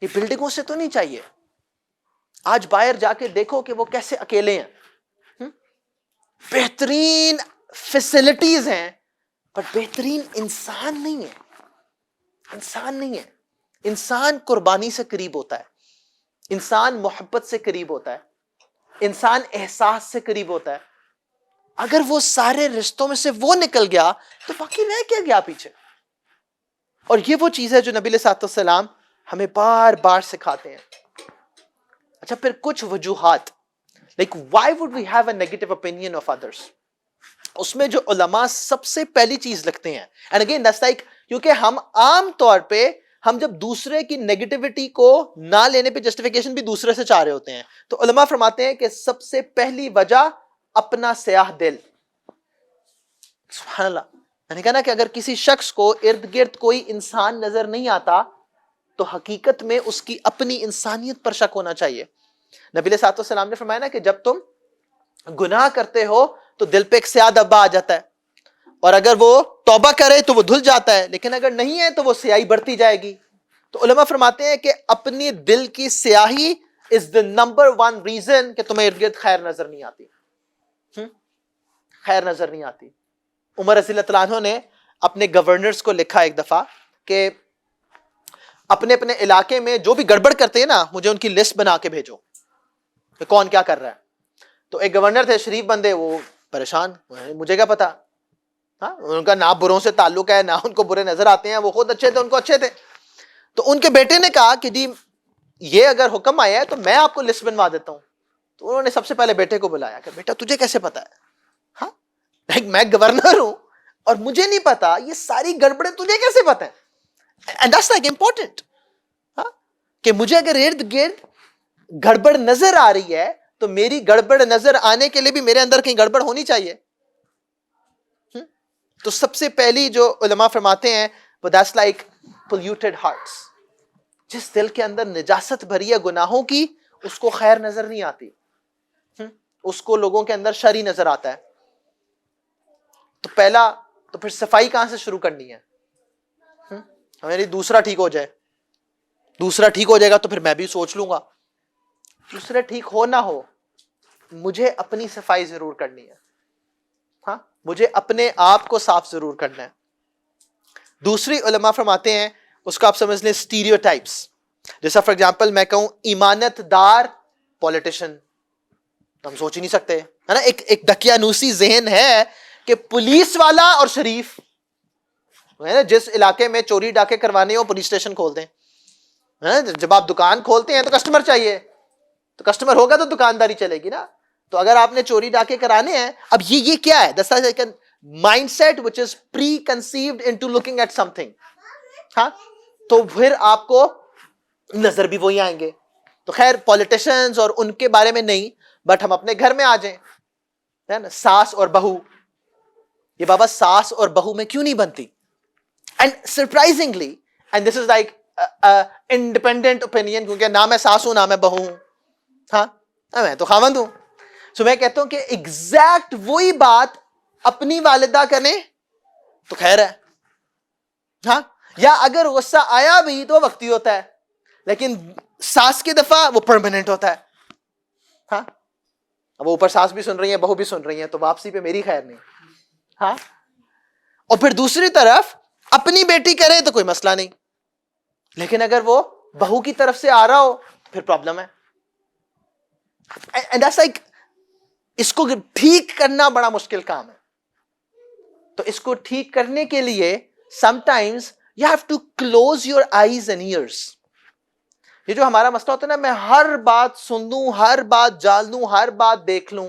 یہ بلڈنگوں سے تو نہیں چاہیے. آج باہر جا کے دیکھو کہ وہ کیسے اکیلے ہیں، بہترین فیسلٹیز ہیں پر بہترین انسان نہیں ہے. انسان نہیں ہے. انسان قربانی سے قریب ہوتا ہے، انسان محبت سے قریب ہوتا ہے، انسان احساس سے قریب ہوتا ہے. اگر وہ سارے رشتوں میں سے وہ نکل گیا تو باقی رہ کیا گیا پیچھے؟ اور یہ وہ چیز ہے جو نبی علیہ السلام ہمیں بار بار سکھاتے ہیں. اچھا پھر کچھ وجوہات like why would we have a negative opinion of others؟ اس میں جو علماء سب سے پہلی چیز لکھتے ہیں، and again that's like کیونکہ ہم عام طور پہ ہم جب دوسرے کی نیگیٹیوٹی کو نہ لینے پہ جسٹیفیکیشن بھی دوسرے سے چاہ رہے ہوتے ہیں. تو علماء فرماتے ہیں کہ سب سے پہلی وجہ اپنا سیاہ دل. سبحان اللہ. میں نے کہا نا کہ اگر کسی شخص کو ارد گرد کوئی انسان نظر نہیں آتا تو حقیقت میں اس کی اپنی انسانیت پر شک ہونا چاہیے. نبی علیہ الصلوۃ والسلام نے فرمایا نا کہ جب تم گناہ کرتے ہو تو دل پہ ایک سیاہ دھبا آ جاتا ہے, اور اگر وہ توبہ کرے تو وہ دھل جاتا ہے, لیکن اگر نہیں ہے تو وہ سیاہی بڑھتی جائے گی. تو علماء فرماتے ہیں کہ اپنی دل کی سیاہی از the number one reason کہ تمہیں ارد گرد خیر نظر نہیں آتی. خیر نظر نہیں آتی. عمر رضی اللہ عنہ نے اپنے گورنرز کو لکھا ایک دفعہ کہ اپنے اپنے علاقے میں جو بھی گڑبڑ کرتے ہیں نا, مجھے ان کی لسٹ بنا کے بھیجو کہ کون کیا کر رہا ہے. تو ایک گورنر تھے شریف بندے, وہ پریشان, مجھے کیا پتا, ہاں ان کا نہ بروں سے تعلق ہے نہ ان کو برے نظر آتے ہیں, وہ خود اچھے تھے ان کو اچھے تھے. تو ان کے بیٹے نے کہا کہ جی یہ اگر حکم آیا ہے تو میں آپ کو لسٹ بنوا دیتا ہوں. تو انہوں نے سب سے پہلے بیٹے کو بلایا کہ بیٹا تجھے کیسے پتا ہے, ہاں میں گورنر ہوں اور مجھے نہیں پتا, یہ ساری گڑبڑیں تجھے کیسے پتا ہے. اینڈ دیٹس لائک امپورٹنٹ, ہاں کہ مجھے اگر ارد گرد گڑبڑ نظر آ رہی ہے تو میری گڑبڑ نظر آنے کے لیے بھی میرے اندر کہیں گڑبڑ ہونی چاہیے. تو سب سے پہلی جو علماء فرماتے ہیں وہ دیٹس لائک polluted hearts. جس دل کے اندر نجاست بھری ہے گناہوں کی, اس کو خیر نظر نہیں آتی, اس کو لوگوں کے اندر شر ہی نظر آتا ہے. تو پہلا تو پھر صفائی کہاں سے شروع کرنی ہے, ہمیں دوسرا ٹھیک ہو جائے, دوسرا ٹھیک ہو جائے گا تو پھر میں بھی سوچ لوں گا. دوسرا ٹھیک ہو نہ ہو, مجھے اپنی صفائی ضرور کرنی ہے, ہاں مجھے اپنے آپ کو صاف ضرور کرنا ہے. دوسری علماء فرماتے ہیں اس کو آپ سمجھ لیں اسٹیریوٹائپس. جیسا فار ایگزامپل میں کہوں ایمانت دار پولیٹیشین, ہم سوچ ہی نہیں سکتے ہے نا, ایک دقیانوسی ذہن ہے کہ پولیس والا اور شریف, جس علاقے میں چوری ڈاکے کروانے ہو پولیس اسٹیشن کھول دیں. جب آپ دکان کھولتے ہیں تو کسٹمر چاہیے, تو کسٹمر ہوگا تو دکانداری چلے گی نا. تو اگر آپ نے چوری ڈاکے کرانے ہیں, اب یہ کیا ہے, this mindset which is preconceived into looking at something, ہاں تو پھر آپ کو نظر بھی وہی آئیں گے. تو خیر پولیٹیشنز اور ان کے بارے میں نہیں, بٹ ہم اپنے گھر میں آ جائیں, ہے نا, ساس اور بہو, یہ بابا ساس اور بہو میں کیوں نہیں بنتی. And surprisingly, and this is like independent opinion, کیونکہ نہ میں ساس ہوں نہ میں بہو ہوں, ہاں میں تو خاوند ہوں. سو میں کہتا ہوں کہ ایگزیکٹ وہی بات اپنی والدہ کریں تو خیر ہے, ہاں, یا اگر غصہ آیا بھی تو وقتی ہوتا ہے, لیکن ساس کی دفعہ وہ پرماننٹ ہوتا ہے. ہاں اب اوپر ساس بھی سن رہی ہیں بہو بھی سن رہی ہیں تو واپسی پہ میری خیر نہیں. ہاں اور پھر دوسری طرف اپنی بیٹی کرے تو کوئی مسئلہ نہیں, لیکن اگر وہ بہو کی طرف سے آ رہا ہو پھر پرابلم ہے. اس کو ٹھیک کرنا بڑا مشکل کام ہے. تو اس کو ٹھیک کرنے کے لیے sometimes you have to close your eyes and ears. یہ جو ہمارا مسئلہ ہوتا ہے نا, میں ہر بات سن لوں, ہر بات جان لوں, ہر بات دیکھ لوں.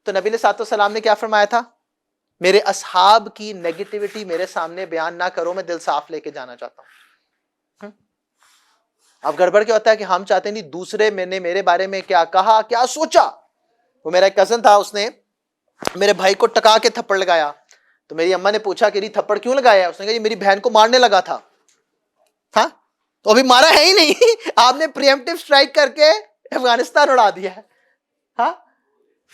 تو نبی علیہ الصلوۃ والسلام نے کیا فرمایا تھا, میرے اصحاب کی نیگیٹیوٹی میرے سامنے بیان نہ کرو, میں دل صاف لے کے جانا چاہتا ہوں. اب گڑبڑ کیا ہوتا ہے کہ ہم چاہتے ہیں نہیں دوسرے میں نے میرے بارے میں کیا کہا کیا سوچا. وہ میرا ایک کزن تھا, اس نے میرے بھائی کو ٹکا کے تھپڑ لگایا. تو میری اما نے پوچھا کہ تھپڑ کیوں لگایا, اس نے کہا یہ میری بہن کو مارنے لگا تھا. ہاں تو ابھی مارا ہے ہی نہیں, آپ نے پریمپٹیو سٹرائک کر کے افغانستان اڑا دیا ہے. ہاں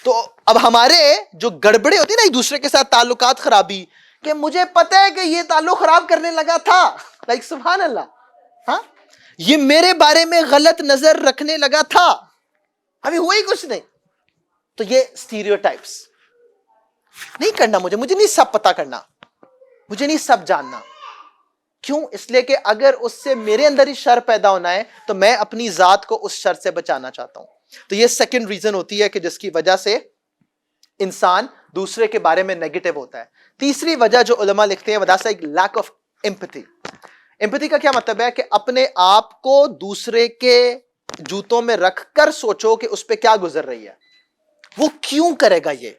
تو اب ہمارے جو گڑبڑے ہوتی ہیں نا ایک دوسرے کے ساتھ تعلقات خرابی, کہ مجھے پتا ہے کہ یہ تعلق خراب کرنے لگا تھا, لائک سبحان اللہ, ہاں یہ میرے بارے میں غلط نظر رکھنے لگا تھا, ابھی ہوا ہی کچھ نہیں. تو یہ اسٹیریوٹائپس نہیں کرنا, مجھے نہیں سب پتا کرنا, مجھے نہیں سب جاننا. کیوں؟ اس لیے کہ اگر اس سے میرے اندر ہی شر پیدا ہونا ہے تو میں اپنی ذات کو اس شر سے بچانا چاہتا ہوں. تو یہ سیکنڈ ریزن ہوتی ہے کہ جس کی وجہ سے انسان دوسرے کے بارے میں نیگیٹو ہوتا ہے. تیسری وجہ جو علماء لکھتے ہیں وہ لیک آف ایمپتھی. ایمپتھی کا کیا مطلب ہے کہ اپنے آپ کو دوسرے کے جوتوں میں رکھ کر سوچو کہ اس پہ کیا گزر رہی ہے, وہ کیوں کرے گا یہ.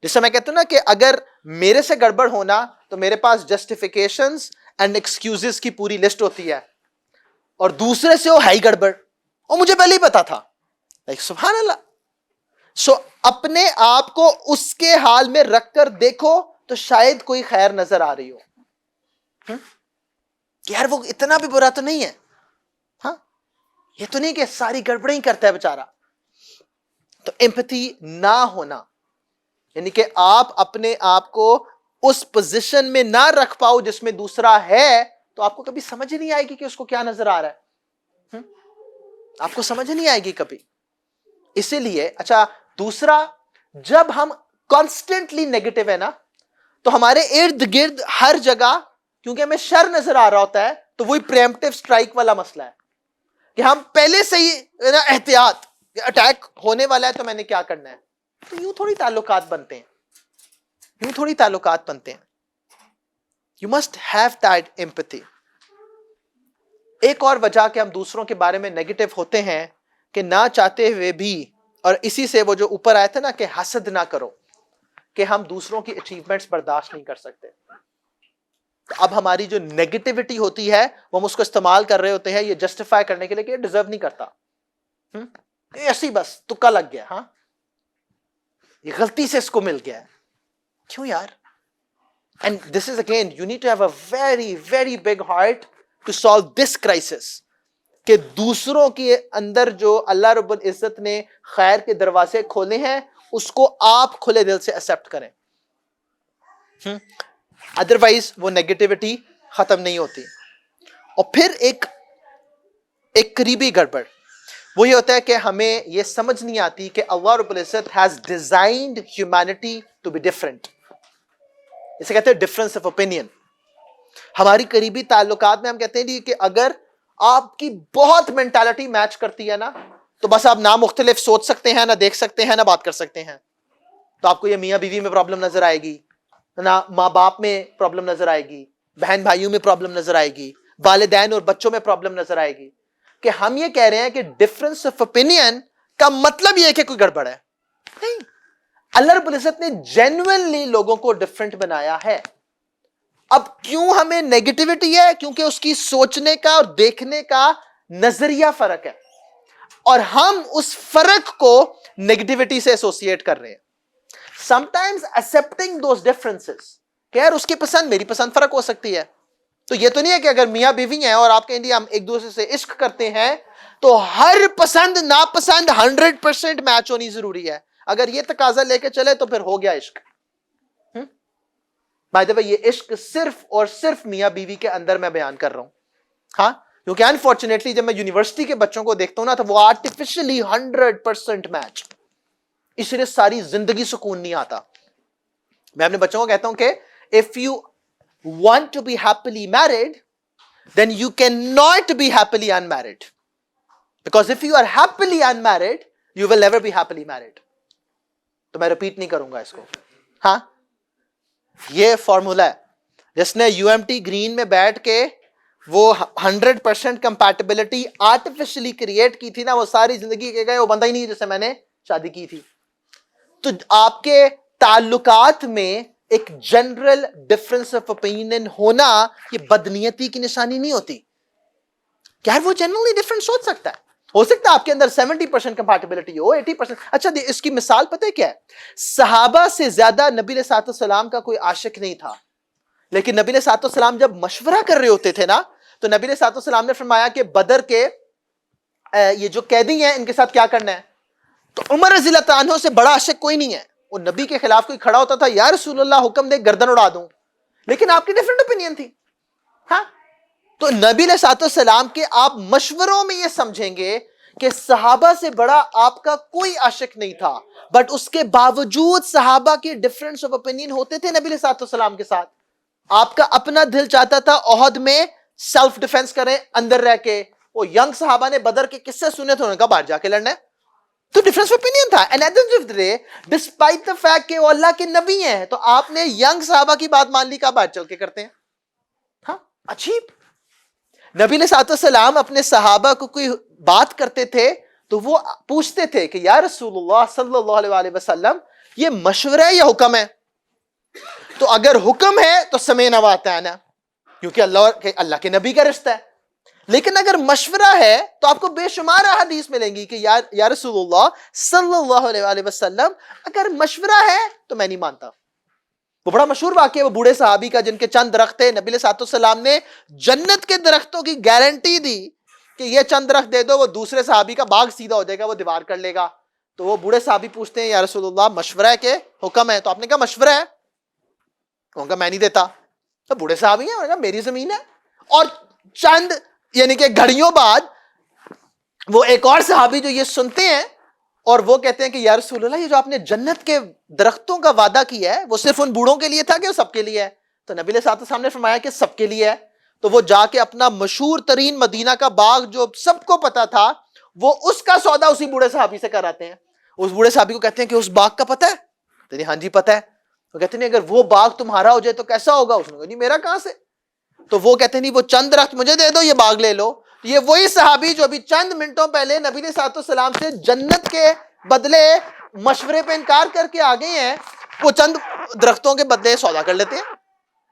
جیسے میں کہتا ہوں نا کہ اگر میرے سے گڑبڑ ہونا تو میرے پاس جسٹیفیکیشنز اینڈ ایکسکیوزز کی پوری لسٹ ہوتی ہے. اور دوسرے سے وہ ہے ہی گڑبڑ، اور مجھے پہلے ہی پتا تھا. سبحان اللہ. سو اپنے آپ کو اس کے حال میں رکھ کر دیکھو تو شاید کوئی خیر نظر آ رہی ہو. یار وہ اتنا بھی برا تو نہیں ہے. ہاں یہ تو نہیں کہ ساری گڑبڑیں ہی کرتا ہے بیچارہ. تو ایمپتھی نہ ہونا یعنی کہ آپ اپنے آپ کو اس پوزیشن میں نہ رکھ پاؤ جس میں دوسرا ہے، تو آپ کو کبھی سمجھ نہیں آئے گی کہ اس کو کیا نظر آ رہا ہے. آپ کو سمجھ نہیں آئے گی کبھی. اسی لیے اچھا دوسرا، جب ہم کانسٹنٹلی نیگیٹو ہے نا تو ہمارے ارد گرد ہر جگہ کیونکہ ہمیں شر نظر آ رہا ہوتا ہے، تو وہی پریمپٹیو سٹرائک والا مسئلہ ہے کہ ہم پہلے سے ہی احتیاط، اٹیک ہونے والا ہے تو میں نے کیا کرنا ہے. تو یوں تھوڑی تعلقات بنتے ہیں، یوں تھوڑی تعلقات بنتے ہیں. You must have that empathy. ایک اور وجہ کہ ہم دوسروں کے بارے میں نیگیٹو ہوتے ہیں کہ نہ چاہتے ہوئے بھی، اور اسی سے وہ جو اوپر آیا تھا نا کہ حسد نہ کرو، کہ ہم دوسروں کی اچیومنٹس برداشت نہیں کر سکتے. اب ہماری جو نیگیٹیوٹی ہوتی ہے وہ ہم اس کو استعمال کر رہے ہوتے ہیں یہ جسٹیفائی کرنے کے لیے کہ یہ ڈیزرو نہیں کرتا، ایسی بس تکا لگ گیا، ہاں یہ غلطی سے اس کو مل گیا ہے. کیوں یار؟ And this is again you need to have a very very big heart to solve this crisis, کہ دوسروں کے اندر جو اللہ رب العزت نے خیر کے دروازے کھولے ہیں اس کو آپ کھلے دل سے ایکسپٹ کریں. ادروائز وہ نیگیٹیوٹی ختم نہیں ہوتی. اور پھر ایک قریبی گڑبڑ وہ یہ ہوتا ہے کہ ہمیں یہ سمجھ نہیں آتی کہ اللہ رب العزت has designed humanity to be different. اسے کہتے ہیں ڈفرنس آف اوپینین. ہماری قریبی تعلقات میں ہم کہتے ہیں کہ اگر آپ کی بہت مینٹالٹی میچ کرتی ہے نا تو بس آپ نہ مختلف سوچ سکتے ہیں، نہ دیکھ سکتے ہیں، نہ بات کر سکتے ہیں. تو آپ کو یہ میاں بیوی میں پرابلم نظر آئے گی، نہ ماں باپ میں پرابلم نظر آئے گی، بہن بھائیوں میں پرابلم نظر آئے گی، والدین اور بچوں میں پرابلم نظر آئے گی. کہ ہم یہ کہہ رہے ہیں کہ ڈفرنس آف اوپینین کا مطلب یہ ہے کہ کوئی گڑبڑ ہے. نہیں، اللہ رب العزت نے جینوئنلی لوگوں کو ڈفرنٹ بنایا ہے. اب کیوں ہمیں نیگیٹیوٹی ہے؟ کیونکہ اس کی سوچنے کا اور دیکھنے کا نظریہ فرق ہے، اور ہم اس فرق کو نیگیٹیوٹی سے ایسوسیٹ کر رہے ہیں. Sometimes accepting those differences کہ یار اس کی پسند میری پسند فرق ہو سکتی ہے. تو یہ تو نہیں ہے کہ اگر میاں بیوی ہیں اور آپ کہیں گے ہم ایک دوسرے سے عشق کرتے ہیں تو ہر پسند ناپسند 100% میچ ہونی ضروری ہے. اگر یہ تقاضا لے کے چلے تو پھر ہو گیا عشق. بائی دا وے یہ عشق صرف اور صرف میاں بیوی کے اندر میں بیان کر رہا ہوں. ہاں کیونکہ انفارچونیٹلی جب میں یونیورسٹی کے بچوں کو دیکھتا ہوں نا تو وہ آرٹیفیشلی 100% میچ، اس لیے ساری زندگی سکون نہیں آتا. میں اپنے بچوں کو کہتا ہوں کہ if you want to be happily married then you cannot be happily unmarried, because if you are happily unmarried you will never be happily married. تو میں ریپیٹ نہیں کروں گا اس کو. ہاں یہ فارمولا ہے. جس نے یو ایم ٹی گرین میں بیٹھ کے وہ 100% کمپیٹیبلٹی آرٹیفیشلی کریٹ کی تھی نا، وہ ساری زندگی کے گئے وہ بندہ ہی نہیں جس سے میں نے شادی کی تھی. تو آپ کے تعلقات میں ایک جنرل ڈفرنس آف اوپینین ہونا یہ بدنیتی کی نشانی نہیں ہوتی. یار وہ جنرلی ڈفرنٹ سوچ سکتا ہے، ہو سکتا ہے آپ کے اندر 70% کمپیٹیبلٹی ہو، 80%. اچھا اس کی مثال پتہ ہے کیا ہے؟ صحابہ سے زیادہ نبی علیہ الصلوۃ والسلام کا کوئی عاشق نہیں تھا، لیکن نبی علیہ الصلوۃ والسلام جب مشورہ کر رہے ہوتے تھے نا تو نبی علیہ الصلوۃ والسلام نے فرمایا کہ بدر کے یہ جو قیدی ہیں ان کے ساتھ کیا کرنا ہے. تو عمر رضی اللہ عنہ سے بڑا عاشق کوئی نہیں ہے. وہ نبی کے خلاف کوئی کھڑا ہوتا تھا، یا رسول اللہ حکم دے گردن اڑا دوں، لیکن آپ کی ڈیفرنٹ اوپینین تھی. ہاں تو نبی علیہ الصلوۃ والسلام کے آپ مشوروں میں یہ سمجھیں گے کہ صحابہ سے بڑا آپ کا کوئی عاشق نہیں تھا، بٹ اس کے باوجود صحابہ کے ڈفرنس آف اوپینین ہوتے تھے نبی علیہ الصلوۃ والسلام کے ساتھ. آپ کا اپنا دل چاہتا تھا احد میں سیلف ڈیفense کریں اندر رہ کے. وہ ینگ صحابہ نے بدر کے قصے سنے تھے، انہوں نے کہا باہر جا کے لڑنا ہے. تو ڈفرنس آف اوپینین تھا. And at the end of the day despite the fact کہ وہ اللہ کے نبی ہیں تو آپ نے ینگ صحابہ کی بات مان لی، کا باہر چل کے کرتے ہیں. ہاں عجیب. نبی علیہ الصلوۃ والسلام اپنے صحابہ کو کوئی بات کرتے تھے تو وہ پوچھتے تھے کہ یا رسول اللہ صلی اللہ علیہ وآلہ وسلم یہ مشورہ ہے یا حکم ہے؟ تو اگر حکم ہے تو سمعنا واطعنا، کیونکہ اللہ کے نبی کا رشتہ ہے. لیکن اگر مشورہ ہے تو آپ کو بے شمار حدیث ملیں گی کہ یا رسول اللہ صلی اللہ علیہ وآلہ وسلم اگر مشورہ ہے تو میں نہیں مانتا. وہ بڑا مشہور واقعہ ہے وہ بوڑھے صحابی کا جن کے چند درخت تھے, نبی علیہ السلام نے جنت کے درختوں کی گارنٹی دی کہ یہ چند درخت دے دو, وہ دوسرے صحابی کا باغ سیدھا ہو جائے گا, وہ دیوار کر لے گا. تو وہ بوڑھے صحابی پوچھتے ہیں یا رسول اللہ مشورہ ہے کہ حکم ہے؟ تو آپ نے کہا مشورہ ہے. کہا میں نہیں دیتا. تو بوڑھے صحابی ہیں, انہوں نے کہا میری زمین ہے. اور چند یعنی کہ گھڑیوں بعد وہ ایک اور صحابی جو یہ سنتے ہیں اور وہ کہتے ہیں کہ یا رسول اللہ یہ جو آپ نے جنت کے درختوں کا وعدہ کیا ہے وہ صرف ان بوڑھوں کے لیے تھا کہ وہ سب کے لیے ہے؟ تو نبی علیہ السلام نے فرمایا کہ سب کے لیے ہے. تو وہ جا کے اپنا مشہور ترین مدینہ کا باغ جو سب کو پتا تھا وہ اس کا سودا اسی بوڑھے صحابی سے کراتے ہیں. اس بوڑھے صحابی کو کہتے ہیں کہ اس باغ کا پتہ ہے؟ ہاں جی پتہ ہے. وہ کہتے ہیں اگر وہ باغ تمہارا ہو جائے تو کیسا ہوگا؟ اس نے کہا نہیں میرا کہاں سے. تو وہ کہتے ہیں نہیں وہ چند درخت مجھے دے دو, یہ باغ لے لو. یہ وہی صحابی جو ابھی چند منٹوں پہلے نبی علیہ السلام سے جنت کے بدلے مشورے پہ انکار کر کے آ گئے ہیں, وہ چند درختوں کے بدلے سودا کر لیتے ہیں.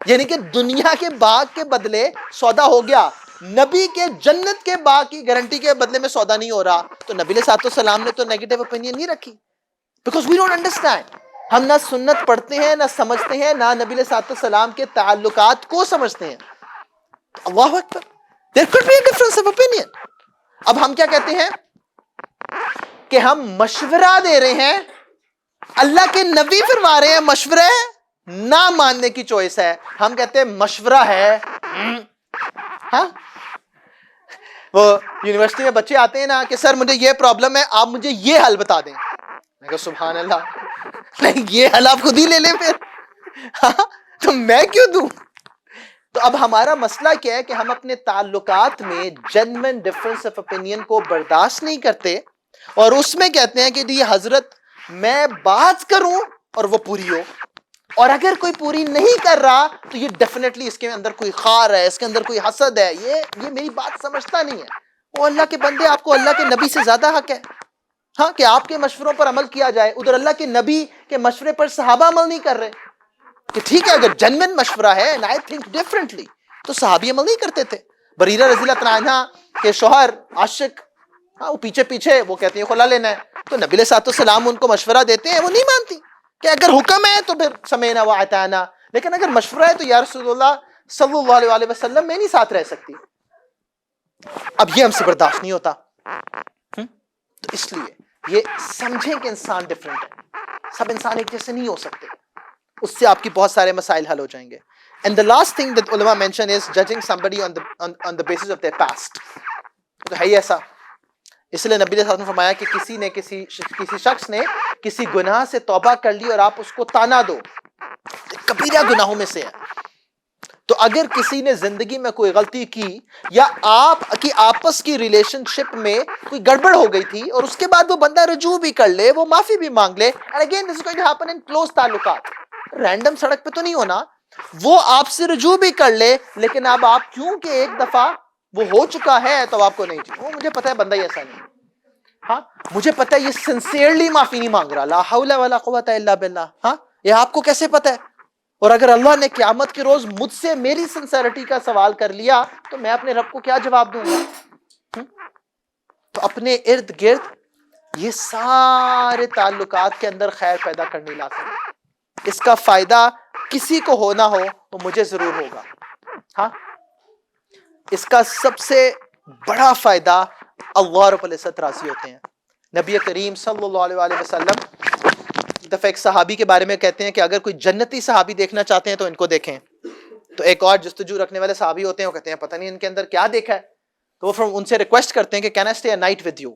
یعنی کہ دنیا کے باغ کے بدلے سودا ہو گیا, نبی کے جنت کے باغ کی گارنٹی کے بدلے میں سودا نہیں ہو رہا. تو نبی علیہ السلام نے تو نیگیٹو اوپینین نہیں رکھی, بیکاز وی ڈونٹ انڈرسٹینڈ. ہم نہ سنت پڑھتے ہیں نہ سمجھتے ہیں, نہ نبی علیہ السلام کے تعلقات کو سمجھتے ہیں. اللہ اکبر, there could be a difference of opinion. اب ہم کیا کہتے ہیں کہ ہم مشورہ دے رہے ہیں, اللہ کے نبی فرما رہے ہیں مشورہ نہ ماننے کی چوائس ہے. ہم کہتے ہیں مشورہ ہے. ہاں وہ یونیورسٹی میں بچے آتے ہیں نا کہ سر مجھے یہ پرابلم ہے, آپ مجھے یہ حل بتا دیں. میں کہا سبحان اللہ, نہیں یہ حل آپ خود ہی لے لیں پھر, تو میں کیوں دوں. تو اب ہمارا مسئلہ کیا ہے کہ ہم اپنے تعلقات میں جینوین ڈفرنس آف اوپینین کو برداشت نہیں کرتے اور اس میں کہتے ہیں کہ جی حضرت میں بات کروں اور وہ پوری ہو, اور اگر کوئی پوری نہیں کر رہا تو یہ ڈیفینیٹلی اس کے اندر کوئی خار ہے, اس کے اندر کوئی حسد ہے, یہ میری بات سمجھتا نہیں ہے. وہ اللہ کے بندے, آپ کو اللہ کے نبی سے زیادہ حق ہے ہاں کہ آپ کے مشوروں پر عمل کیا جائے. ادھر اللہ کے نبی کے مشورے پر صحابہ عمل نہیں کر رہے کہ ٹھیک ہے اگر جنوین مشورہ ہے and I think differently تو صحابی عمل نہیں کرتے تھے. بریرہ رضی اللہ تعالیٰ عنہ کے شوہر عاشق, ہاں وہ پیچھے وہ کہتے ہیں خلا لینا ہے, تو نبی علیہ السلام ان کو مشورہ دیتے ہیں, وہ نہیں مانتی کہ اگر حکم ہے تو پھر سمینا و اطعنا, لیکن اگر مشورہ ہے تو یا رسول اللہ صلی اللہ علیہ وسلم میں نہیں ساتھ رہ سکتی. اب یہ ہم سے برداشت نہیں ہوتا. تو اس لیے یہ سمجھیں کہ انسان ڈفرینٹ ہے, سب انسان ایک جیسے نہیں ہو سکتے, اس سے آپ کی بہت سارے مسائل حل ہو جائیں گے. And the last thing that ulama mention is judging somebody on the basis of their past. تو ہے ہی ایسا, اس لیے نبی صلی اللہ علیہ وسلم نے فرمایا کہ کسی نے کسی شخص نے کسی گناہ سے توبہ کر لی اور آپ اس کو تانا دو, کبیرہ گناہوں میں سے ہے. تو اگر کسی نے زندگی میں کوئی غلطی کی یا آپ کی آپس کی ریلیشن شپ میں کوئی گڑبڑ ہو گئی تھی اور اس کے بعد وہ بندہ رجوع بھی کر لے, وہ معافی بھی مانگ لے, and again this is going to happen in close تعلقات, رینڈم سڑک پہ تو نہیں ہونا, وہ آپ سے رجوع بھی کر لے لیکن اب آپ کیونکہ ایک دفعہ وہ ہو چکا ہے تو آپ کو نہیں چاہیے. وہ مجھے پتا ہے بندہ ایسا نہیں, ہاں مجھے پتا ہے یہ سنسیئرلی معافی نہیں مانگ رہا, لا حول ولا قوت الا باللہ. ہاں یہ آپ کو کیسے پتا ہے؟ اور اگر اللہ نے قیامت کے روز مجھ سے میری سنسیئرٹی کا سوال کر لیا تو میں اپنے رب کو کیا جواب دوں گا؟ تو اپنے ارد گرد یہ سارے تعلقات کے اندر خیر پیدا کرنے لازم ہے. اس کا فائدہ کسی کو ہونا ہو تو مجھے ضرور ہوگا. ہاں اس کا سب سے بڑا فائدہ اللہ رب العزت راضی ہوتے ہیں. نبی کریم صلی اللہ علیہ وآلہ وسلم دفعہ ایک صحابی کے بارے میں کہتے ہیں کہ اگر کوئی جنتی صحابی دیکھنا چاہتے ہیں تو ان کو دیکھیں. تو ایک اور جستجو رکھنے والے صحابی ہوتے ہیں, وہ کہتے ہیں پتہ نہیں ان کے اندر کیا دیکھا ہے. تو وہ ان سے ریکویسٹ کرتے ہیں کہ can I stay a night with you,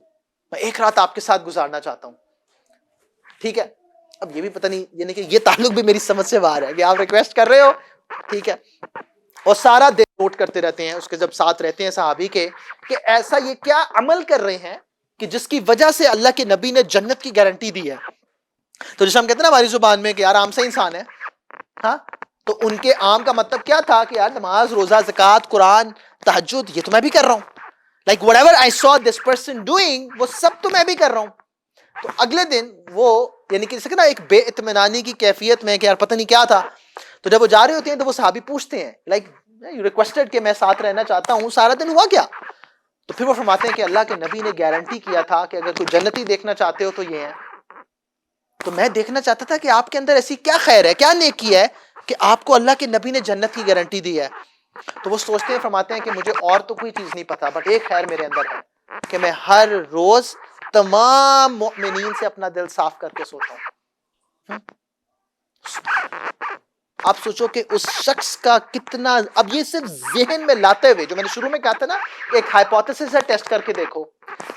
میں ایک رات آپ کے ساتھ گزارنا چاہتا ہوں. ٹھیک ہے, اب یہ بھی پتہ نہیں, یعنی کہ یہ تعلق بھی میری سمجھ سے باہر ہے کہ آپ ریکویسٹ کر رہے ہو, ٹھیک ہے, اور سارا دن نوٹ کرتے رہتے ہیں اس کے جب ساتھ رہتے ہیں صحابی کے کہ ایسا یہ کیا عمل کر رہے ہیں کہ جس کی وجہ سے اللہ کے نبی نے جنت کی گارنٹی دی ہے. تو جیسے ہم کہتے ہیں نا ہماری زبان میں کہ یار عام سے انسان ہے, ہاں تو ان کے عام کا مطلب کیا تھا کہ یار نماز, روزہ, زکوٰۃ, قرآن, تہجد یہ تو میں بھی کر رہا ہوں, like what ever I so this person doing وہ سب تو میں بھی کر رہا ہوں. تو اگلے دن وہ یعنی کہ نا ایک بے اطمینانی کی کیفیت میں کہ یار پتہ نہیں کیا تھا. تو جب وہ جا رہے ہوتے ہیں تو وہ صحابی پوچھتے ہیں لائک یو ریکویسٹڈ کہ میں ساتھ رہنا چاہتا ہوں, سارا دن ہوا کیا؟ تو پھر وہ فرماتے ہیں کہ اللہ کے نبی نے گارنٹی کیا تھا کہ اگر کوئی جنتی دیکھنا چاہتے ہو تو یہ ہے. تو میں دیکھنا چاہتا تھا کہ آپ کے اندر ایسی کیا خیر ہے, کیا نیکی ہے کہ آپ کو اللہ کے نبی نے جنت کی گارنٹی دی ہے. تو وہ سوچتے ہیں, فرماتے ہیں کہ مجھے اور تو کوئی چیز نہیں پتا, بٹ ایک خیر میرے اندر ہے کہ میں ہر روز تمام مؤمنین سے اپنا دل صاف کر کے سوتا ہوں. آپ سوچو کہ اس شخص کا کتنا, اب یہ صرف ذہن میں لاتے ہوئے, جو میں نے شروع میں کہا تھا نا ایک ہائپوتھیسس ہے, ٹیسٹ کر کے دیکھو,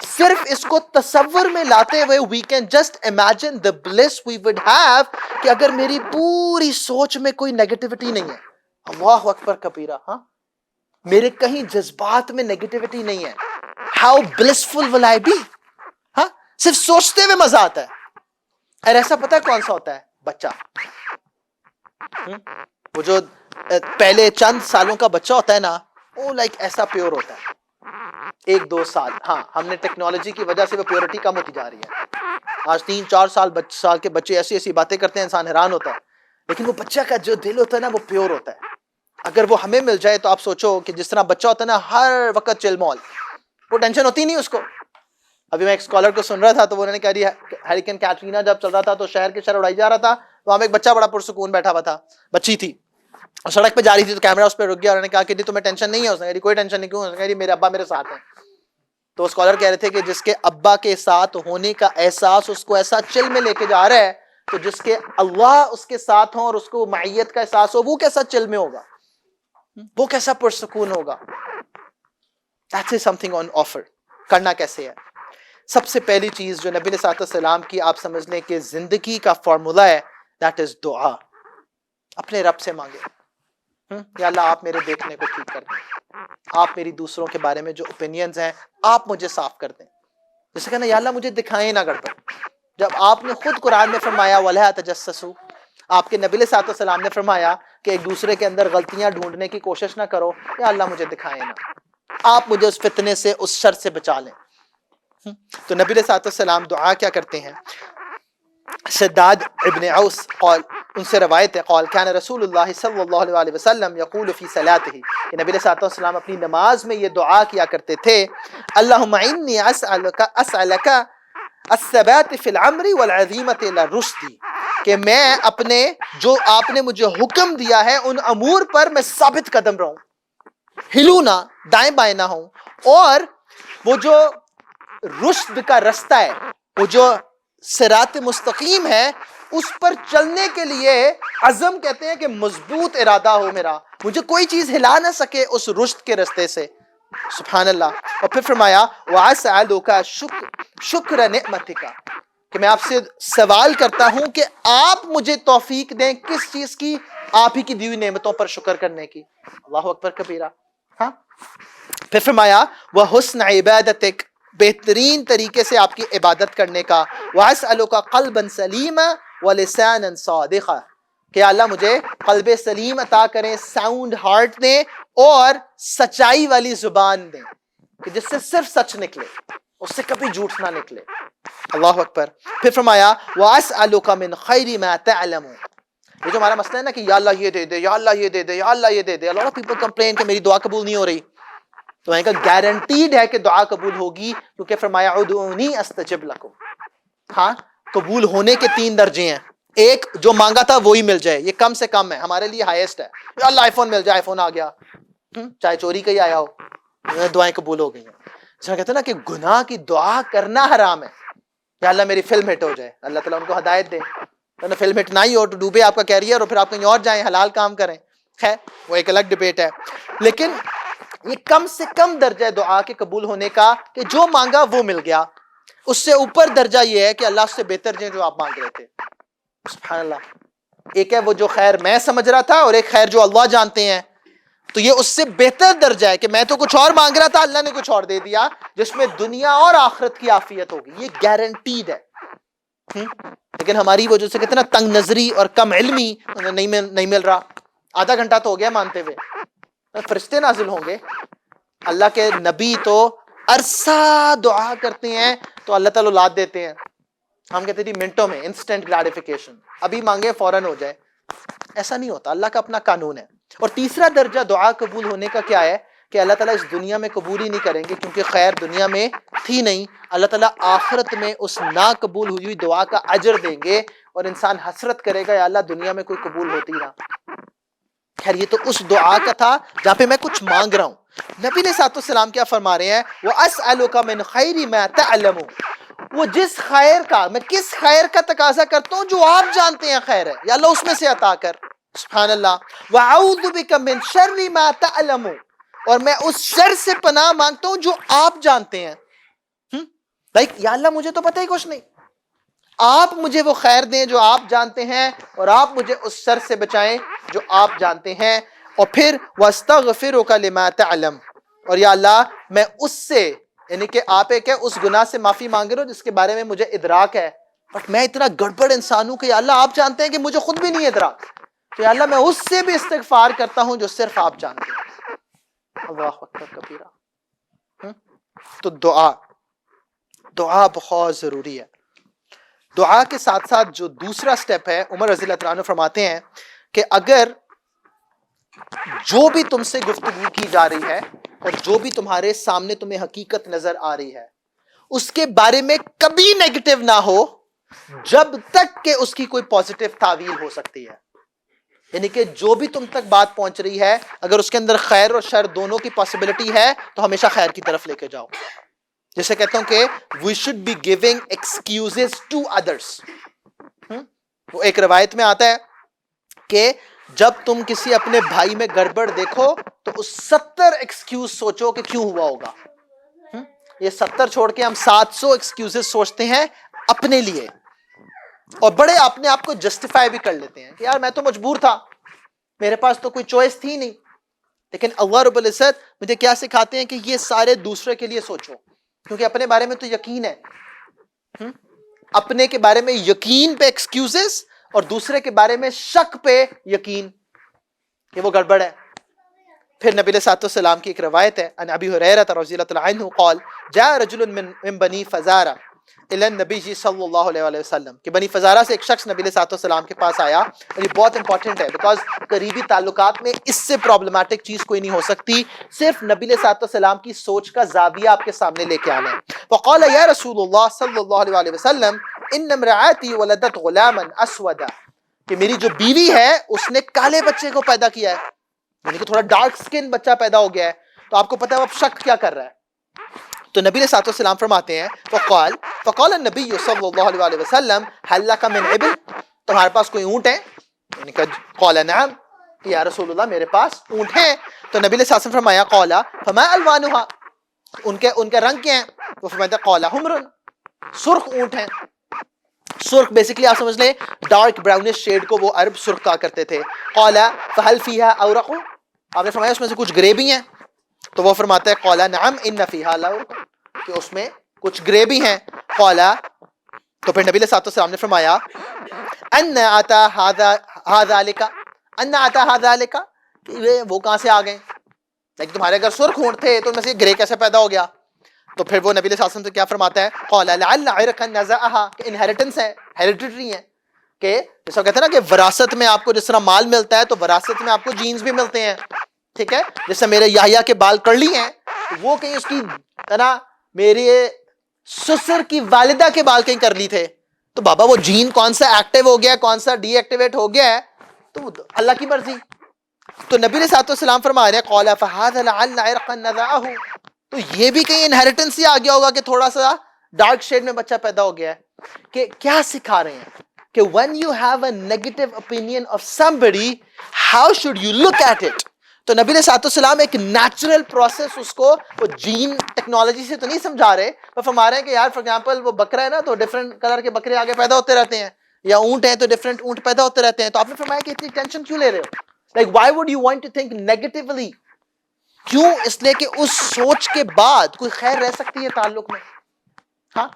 صرف اس کو تصور میں لاتے ہوئے we can just imagine the bliss we would have کہ اگر میری پوری سوچ میں کوئی نیگیٹیوٹی نہیں ہے, اللہ اکبر کبیرہ, ہاں میرے کہیں جذبات میں نیگیٹیوٹی نہیں ہے, how blissful will I be. ہاں صرف سوچتے ہوئے مزہ آتا ہے. اور ایسا پتہ ہے کون سا ہوتا ہے, بچہ. وہ جو پہلے چند سالوں کا بچہ ہوتا ہے نا, وہ لائک ایسا پیور ہوتا ہے, 1-2 سال. ہاں ہم نے ٹیکنالوجی کی وجہ سے وہ پیورٹی کم ہوتی جا رہی ہے. آج 3-4 سال کے بچے ایسی ایسی باتیں کرتے ہیں, انسان حیران ہوتا ہے. لیکن وہ بچہ کا جو دل ہوتا ہے نا وہ پیور ہوتا ہے. اگر وہ ہمیں مل جائے تو آپ سوچو کہ جس طرح بچہ ہوتا ہے نا ہر وقت چل مول, وہ ٹینشن ہوتی نہیں اس کو. ابھی میں ایک اسکالر کو سن رہا تھا تو انہوں نے کہا ہریکن کیٹرینا جب چل رہا تھا تو شہر کے شہر اڑائی جا رہا تھا, وہاں میں ایک بچہ بڑا پرسکون بیٹھا ہوا تھا, بچی تھی, اور سڑک پہ جا رہی تھی تو کیمرہ اس پہ رک گیا, اور انہوں نے کہا کہ تمہیں ٹینشن نہیں ہے؟ اس نے کہا کوئی ٹینشن نہیں. کیوں؟ اس نے کہا میرے ابا میرے ساتھ ہیں. تو اسکالر کہہ رہے تھے کہ جس کے ابا کے ساتھ ہونے کا احساس اس کو ایسا چل میں لے کے جا رہا ہے, تو جس کے اللہ اس کے ساتھ ہوں اور اس کو معیت کا احساس ہو, وہ کیسا چل میں ہوگا, وہ کیسا پرسکون ہوگا. That's something on offer. کرنا کیسے ہے؟ سب سے پہلی چیز جو نبی صلی اللہ علیہ وسلم کی آپ سمجھ لیں کہ زندگی کا فارمولا ہے, that is دعا. اپنے رب سے مانگے, یا اللہ آپ میرے دیکھنے کو ٹھیک کر دیں, آپ میری دوسروں کے بارے میں جو اوپینینز ہیں آپ مجھے صاف کر دیں. جیسے کہنا یا اللہ مجھے دکھائیں نہ گڑبڑ. جب آپ نے خود قرآن میں فرمایا وَلَا تَجَسَّسُوا, آپ کے نبی صلی اللہ علیہ وسلم نے فرمایا کہ ایک دوسرے کے اندر غلطیاں ڈھونڈنے کی کوشش نہ کرو, یا اللہ مجھے دکھائیں نہ, آپ مجھے اس فتنے سے اس شر سے بچا لیں. تو نبی صلی اللہ علیہ وسلم دعا کیا کرتے ہیں؟ شداد ابن اوس قال, ان سے روایت ہے, قال كان رسول اللہ صلی اللہ علیہ وسلم یقول فی صلاته, کہ نبی صلی اللہ علیہ وسلم اپنی نماز میں یہ دعا کیا کرتے تھے, اللہم انی اسألک الثبات فی الامر والعزیمت الى الرشد, کہ میں اپنے جو آپ نے مجھے حکم دیا ہے ان امور پر میں ثابت قدم رہوں, ہلوں نہ, دائیں بائیں نہ ہوں, اور وہ جو رشد کا رستہ ہے, وہ جو صراط مستقیم ہے, اس پر چلنے کے لیے عزم کہتے ہیں کہ مضبوط ارادہ ہو میرا, مجھے کوئی چیز ہلا نہ سکے اس رشد کے رستے سے. سبحان اللہ. اور پھر فرمایا وَأَسْأَلُكَ شُكْرَ نِعْمَتِكَ, کہ میں آپ سے سوال کرتا ہوں کہ آپ مجھے توفیق دیں کس چیز کی؟ آپ ہی کی دی ہوئی نعمتوں پر شکر کرنے کی. اللہ اکبر کبیرہ. ہاں پھر فرمایا وَحُسْنَ عِبَادَتِكَ, بہترین طریقے سے آپ کی عبادت کرنے کا. وَأَسْأَلُكَ قَلْبًا سَلِيمًا وَلِسَانًا صَادِقًا, کہ اللہ مجھے قلب سلیم عطا کریں, ساؤنڈ ہارٹ دیں, اور سچائی والی زبان دیں کہ جس سے صرف سچ نکلے, اس سے کبھی جھوٹ نہ نکلے. اللہ اکبر. پھر فرمایا وَأَسْأَلُكَ مِنْ خَيْرِ مَا تَعْلَمُ, یہ جو ہمارا مسئلہ ہے نا کہ یا اللہ یہ دے دے, یا اللہ یہ دے دے, یا اللہ یہ دے دے. اللہ پیپل کمپلین کہ میری دعا قبول نہیں ہو رہی. تو میں کہا گارنٹیڈ ہے کہ دعا قبول ہوگی, کیونکہ فرمایا ادعونی استجب لکم. ہاں قبول ہونے کے 3 درجے ہیں, ایک جو مانگا تھا وہی مل جائے, یہ کم سے کم ہے, ہمارے لیے ہائیسٹ ہے. یا اللہ آئی فون مل جائے, آئی فون آ گیا, چاہے چوری کا ہی آیا ہو, دعائیں قبول ہو گئی ہیں. جیسا کہتے ہیں نا کہ گناہ کی دعا کرنا حرام ہے. یا اللہ میری فلم ہٹ ہو جائے, اللہ تعالیٰ ان کو ہدایت دے, فلم ہٹ نہ ہی ہو تو ڈوبے آپ کا کیریئر, اور پھر آپ کہیں اور جائیں, حلال کام کریں. خیر وہ ایک الگ ڈبیٹ ہے, لیکن یہ کم سے کم درجہ دعا کے قبول ہونے کا کہ جو مانگا وہ مل گیا. اس سے اوپر درجہ یہ ہے کہ اللہ سے بہتر دیں جو آپ مانگ رہے تھے. سبحان اللہ. ایک ہے وہ جو خیر میں سمجھ رہا تھا, اور ایک خیر جو اللہ جانتے ہیں, تو یہ اس سے بہتر درجہ ہے کہ میں تو کچھ اور مانگ رہا تھا, اللہ نے کچھ اور دے دیا, جس میں دنیا اور آخرت کی عافیت ہوگی. یہ گارنٹیڈ ہے. لیکن ہماری وجہ سے کتنا تنگ نظری اور کم علمی نہیں مل رہا. آدھا گھنٹہ تو ہو گیا مانتے ہوئے, فرشتے نازل ہوں گے. اللہ کے نبی تو عرصہ دعا کرتے ہیں تو اللہ تعالیٰ اولاد دیتے ہیں. ہم کہتے ہیں منٹوں میں انسٹنٹ گریٹیفیکیشن, ابھی مانگے فوراً ہو جائے. ایسا نہیں ہوتا, اللہ کا اپنا قانون ہے. اور تیسرا درجہ دعا قبول ہونے کا کیا ہے کہ اللہ تعالیٰ اس دنیا میں قبول ہی نہیں کریں گے کیونکہ خیر دنیا میں تھی نہیں، اللہ تعالیٰ آخرت میں اس ناقبول ہوئی ہوئی دعا کا اجر دیں گے اور انسان حسرت کرے گا یا اللہ دنیا میں کوئی قبول ہوتی نہ۔ خیر یہ تو اس دعا کا تھا جہاں پہ میں کچھ مانگ رہا ہوں۔ نبی علیہ الصلوۃ والسلام کیا فرما رہے ہیں؟ وَأَسْأَلُكَ مِنْ خَيْرِ مَا تَعْلَمُ، وہ جس خیر کا، میں کس خیر کا تقاضا کرتا ہوں جو آپ جانتے ہیں خیر ہے، یا اللہ اس میں سے عطا کر، سبحان اللہ۔ وَأَعُوذُ بِكَ مِنْ شَرِّ مَا تَعْلَمُ، اور میں اس شر سے پناہ مانگتا ہوں جو آپ جانتے ہیں۔ یا اللہ مجھے تو پتہ ہی کچھ نہیں، آپ مجھے وہ خیر دیں جو آپ جانتے ہیں اور آپ مجھے اس شر سے بچائیں جو آپ جانتے ہیں۔ اور پھر وَاسْتَغْفِرُكَ لِمَا تَعْلَمُ، اور یا اللہ میں اس سے، یعنی کہ آپ ایک ہے اس گناہ سے معافی مانگ رہے ہو جس کے بارے میں مجھے ادراک ہے، بٹ میں اتنا گڑبڑ انسان ہوں کہ یا اللہ آپ جانتے ہیں کہ مجھے خود بھی نہیں ادراک، تو یا اللہ میں اس سے بھی استغفار کرتا ہوں جو صرف آپ جانتے ہیں۔ اللہ اکبر کبیرہ۔ تو دعا بہت ضروری ہے۔ دعا کے ساتھ ساتھ جو دوسرا سٹیپ ہے، عمر رضی اللہ عنہ فرماتے ہیں کہ اگر جو بھی تم سے گفتگو کی جا رہی ہے اور جو بھی تمہارے سامنے تمہیں حقیقت نظر آ رہی ہے اس کے بارے میں کبھی نیگیٹو نہ ہو جب تک کہ اس کی کوئی پازیٹیو تعویل ہو سکتی ہے، یعنی کہ جو بھی تم تک بات پہنچ رہی ہے اگر اس کے اندر خیر اور شر دونوں کی پاسبلٹی ہے تو ہمیشہ خیر کی طرف لے کے جاؤ۔ جیسے کہتا ہوں کہ we should be giving excuses to others۔ وہ ایک روایت میں آتا ہے کہ جب تم کسی اپنے بھائی میں گڑبڑ دیکھو تو اس 70 ایکسکیوز سوچو کہ کیوں ہوا ہوگا۔ یہ 70 چھوڑ کے ہم 700 ایکسکیوزز سوچتے ہیں اپنے لیے اور بڑے اپنے آپ کو جسٹیفائی بھی کر لیتے ہیں کہ یار میں تو مجبور تھا، میرے پاس تو کوئی چوائس تھی نہیں۔ لیکن اللہ رب العزت مجھے کیا سکھاتے ہیں کہ یہ سارے دوسرے کے لیے سوچو، کیونکہ اپنے بارے میں تو یقین ہے، اپنے کے بارے میں یقین پہ ایکسکیوزز اور دوسرے کے بارے میں شک پہ یقین، یہ وہ گڑبڑ ہے۔ پھر نبی علیہ الصلوۃ والسلام کی ایک روایت ہے، ان ابی ہریرہ رضی اللہ تعالی عنہ قال جاء رجل من بنی فزارہ الی النبی صلی اللہ علیہ وآلہ وسلم، کہ بنی فزارہ سے ایک شخص نبی علیہ الصلوۃ والسلام کے پاس آیا، اور یہ بہت امپورٹنٹ ہے بیکاز قریبی تعلقات میں اس سے پرابلمٹک چیز کوئی نہیں ہو سکتی، صرف نبی علیہ الصلوۃ والسلام کی سوچ کا زاویہ آپ کے سامنے لے کے آنا ہے۔ فقال یا رسول اللہ صلی اللہ علیہ وآلہ وسلم ان امرأتی ولدت غلاما اسودا، کہ میری جو بیوی ہے اس نے کالے بچے کو پیدا کیا ہے، یعنی کہ تھوڑا ڈارک سکن بچہ پیدا ہو گیا ہے، تو آپ کو پتا ہے اب شک کیا کر رہا ہے؟ تو نبی علیہ الصلوۃ والسلام فرماتے ہیں فقال النبی صلی اللہ علیہ وآلہ وسلم هل لك من ابل، تمہارے پاس کوئی اونٹ ہے؟ یعنی کہ قال نعم، کہ یا رسول اللہ میرے پاس اونٹ ہیں۔ تو نبی علیہ الصلوۃ والسلام فرمایا قال فما الوانها، ان کے رنگ کیا ہیں؟ وہ فرماتے ہیں قال حمر، سرخ اونٹ ہیں۔ سرخ بیسیکلی آپ سمجھ لیں ڈارک براؤنش شیڈ کو وہ عرب سرخ کہا کرتے تھے۔ قال فهل فيها اورق، آپ نے فرمایا اس میں سے کچھ گرے بھی ہیں؟ تو وہ فرماتا ہے قال نعم ان فيها الاورق، کہ اس میں کچھ گرے بھی ہیں۔ قال، تو پھر نبی علیہ الصلوۃ والسلام نے فرمایا ان اتا هذا لك، ان اتا هذا لك، کہ وہ کہاں سے آ گئے؟ لیکن تمہارے اگر سرخ اونٹ تھے تو ان میں سے گرے کیسے پیدا ہو گیا؟ تو پھر وہ نبی علیہ الصلوۃ والسلام سے کیا فرماتا ہے؟ قال لعل عرقا نزعها، کہ انہیریٹنس ہے، ہیریڈیٹری ہے، کہ جیسا کہتے ہیں نا کہ وراثت میں آپ کو جس طرح مال ملتا ہے تو وراثت میں آپ کو جینز بھی ملتے ہیں، ٹھیک ہے؟ جیسے میرے یحییٰ کے بال کرلی ہیں، وہ کہیں اس کی نا میری سسر کی والدہ کے بال کہیں کرلی تھے، تو بابا وہ جین کون سا ایکٹیو ہو گیا کون سا ڈی ایکٹیویٹ ہو گیا ہے تو اللہ کی مرضی۔ تو نبی علیہ الصلوۃ والسلام فرما رہے ہیں قال فهذا لعل عرقا نزعه، تو یہ بھی کہیں انہیریٹنس ہی آ گیا ہوگا کہ تھوڑا سا ڈارک شیڈ میں بچہ پیدا ہو گیا ہے۔ کہ کیا سکھا رہے ہیں کہ when you have a negative opinion of somebody how should you look at it؟ تو نبی علیہ الصلوۃ والسلام ایک نیچرل پروسیس اس کو وہ جین ٹیکنالوجی سے تو نہیں سمجھا رہے، وہ فرما رہے ہیں کہ یار فار ایگزامپل وہ بکرا ہے نا تو ڈفرنٹ کلر کے بکرے آگے پیدا ہوتے رہتے ہیں، یا اونٹ ہیں تو ڈفرنٹ اونٹ پیدا ہوتے رہتے ہیں، تو آپ نے فرمایا کہ اتنی ٹینشن کیوں لے رہے ہو؟ Like why would you want to think negatively? کیوں؟ اس لیے کہ اس سوچ کے بعد کوئی خیر رہ سکتی ہے تعلق میں۔ ہاں